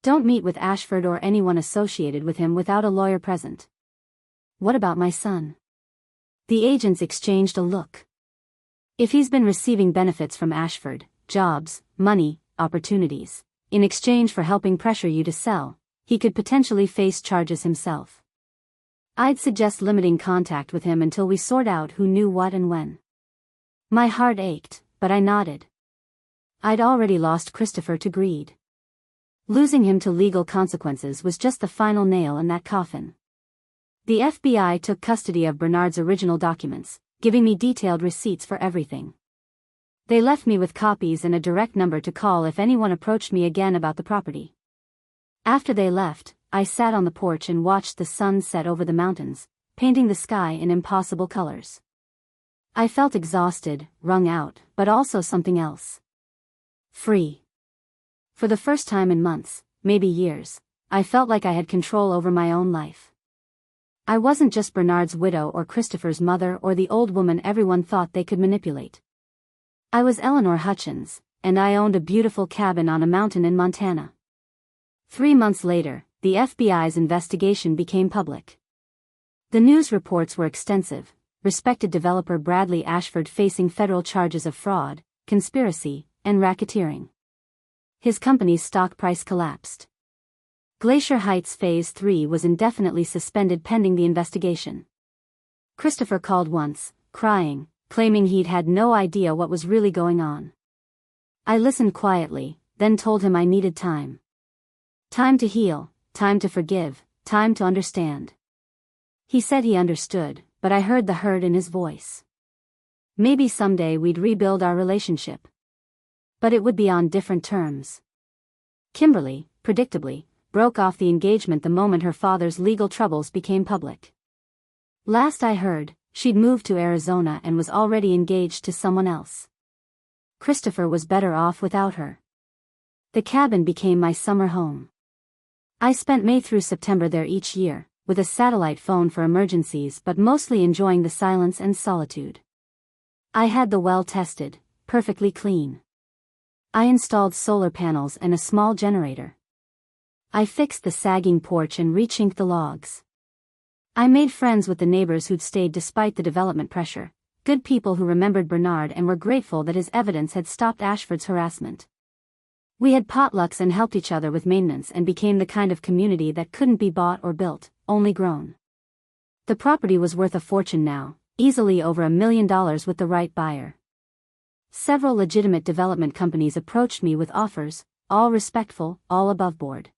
Don't meet with Ashford or anyone associated with him without a lawyer present." "What about my son?" The agents exchanged a look. "If he's been receiving benefits from Ashford, jobs, money, opportunities, in exchange for helping pressure you to sell, he could potentially face charges himself. I'd suggest limiting contact with him until we sort out who knew what and when." My heart ached, but I nodded. I'd already lost Christopher to greed. Losing him to legal consequences was just the final nail in that coffin. The FBI took custody of Bernard's original documents, giving me detailed receipts for everything. They left me with copies and a direct number to call if anyone approached me again about the property. After they left, I sat on the porch and watched the sun set over the mountains, painting the sky in impossible colors. I felt exhausted, wrung out, but also something else. Free. For the first time in months, maybe years, I felt like I had control over my own life. I wasn't just Bernard's widow or Christopher's mother or the old woman everyone thought they could manipulate. I was Eleanor Hutchins, and I owned a beautiful cabin on a mountain in Montana. 3 months later, the FBI's investigation became public. The news reports were extensive, respected developer Bradley Ashford facing federal charges of fraud, conspiracy, and racketeering. His company's stock price collapsed. Glacier Heights Phase 3 was indefinitely suspended pending the investigation. Christopher called once, crying, claiming he'd had no idea what was really going on. I listened quietly, then told him I needed time. Time to heal, time to forgive, time to understand. He said he understood, but I heard the hurt in his voice. Maybe someday we'd rebuild our relationship. But it would be on different terms. Kimberly, predictably, broke off the engagement the moment her father's legal troubles became public. Last I heard, she'd moved to Arizona and was already engaged to someone else. Christopher was better off without her. The cabin became my summer home. I spent May through September there each year, with a satellite phone for emergencies but mostly enjoying the silence and solitude. I had the well tested, perfectly clean. I installed solar panels and a small generator. I fixed the sagging porch and rechinked the logs. I made friends with the neighbors who'd stayed despite the development pressure, good people who remembered Bernard and were grateful that his evidence had stopped Ashford's harassment. We had potlucks and helped each other with maintenance and became the kind of community that couldn't be bought or built, only grown. The property was worth a fortune now, easily over $1 million with the right buyer. Several legitimate development companies approached me with offers, all respectful, all above board.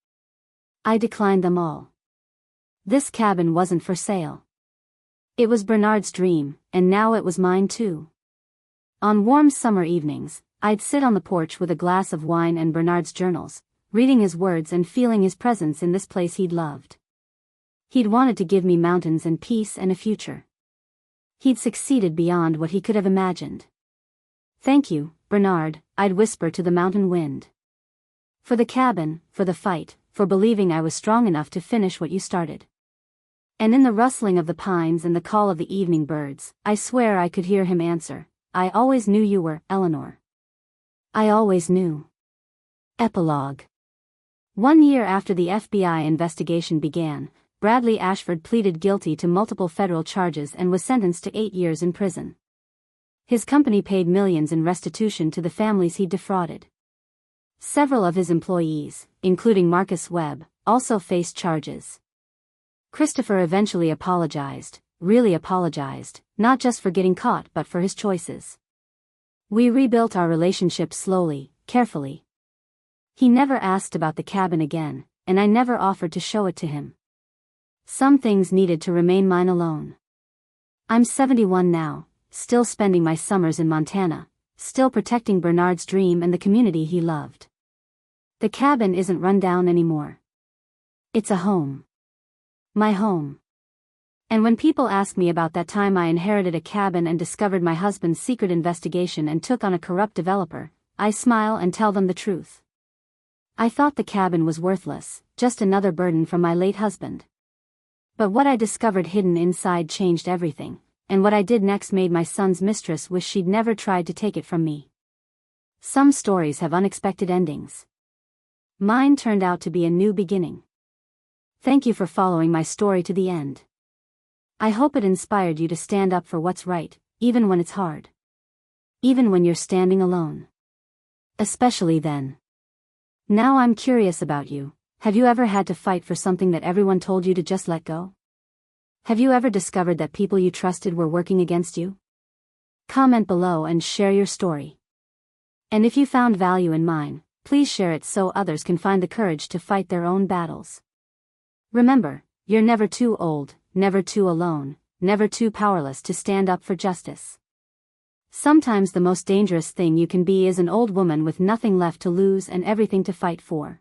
I declined them all. This cabin wasn't for sale. It was Bernard's dream, and now it was mine too. On warm summer evenings, I'd sit on the porch with a glass of wine and Bernard's journals, reading his words and feeling his presence in this place he'd loved. He'd wanted to give me mountains and peace and a future. He'd succeeded beyond what he could have imagined. "Thank you, Bernard," I'd whisper to the mountain wind. "For the cabin, for the fight, for believing I was strong enough to finish what you started." And in the rustling of the pines and the call of the evening birds, I swear I could hear him answer, "I always knew you were, Eleanor. I always knew." Epilogue. 1 year after the FBI investigation began, Bradley Ashford pleaded guilty to multiple federal charges and was sentenced to 8 years in prison. His company paid millions in restitution to the families he defrauded. Several of his employees, including Marcus Webb, also faced charges. Christopher eventually apologized, really apologized, not just for getting caught but for his choices. We rebuilt our relationship slowly, carefully. He never asked about the cabin again, and I never offered to show it to him. Some things needed to remain mine alone. I'm 71 now, still spending my summers in Montana, still protecting Bernard's dream and the community he loved. The cabin isn't run down anymore. It's a home. My home. And when people ask me about that time I inherited a cabin and discovered my husband's secret investigation and took on a corrupt developer, I smile and tell them the truth. I thought the cabin was worthless, just another burden from my late husband. But what I discovered hidden inside changed everything, and what I did next made my son's mistress wish she'd never tried to take it from me. Some stories have unexpected endings. Mine turned out to be a new beginning. Thank you for following my story to the end. I hope it inspired you to stand up for what's right, even when it's hard. Even when you're standing alone. Especially then. Now I'm curious about you. Have you ever had to fight for something that everyone told you to just let go? Have you ever discovered that people you trusted were working against you? Comment below and share your story. And if you found value in mine, please share it so others can find the courage to fight their own battles. Remember, you're never too old, never too alone, never too powerless to stand up for justice. Sometimes the most dangerous thing you can be is an old woman with nothing left to lose and everything to fight for.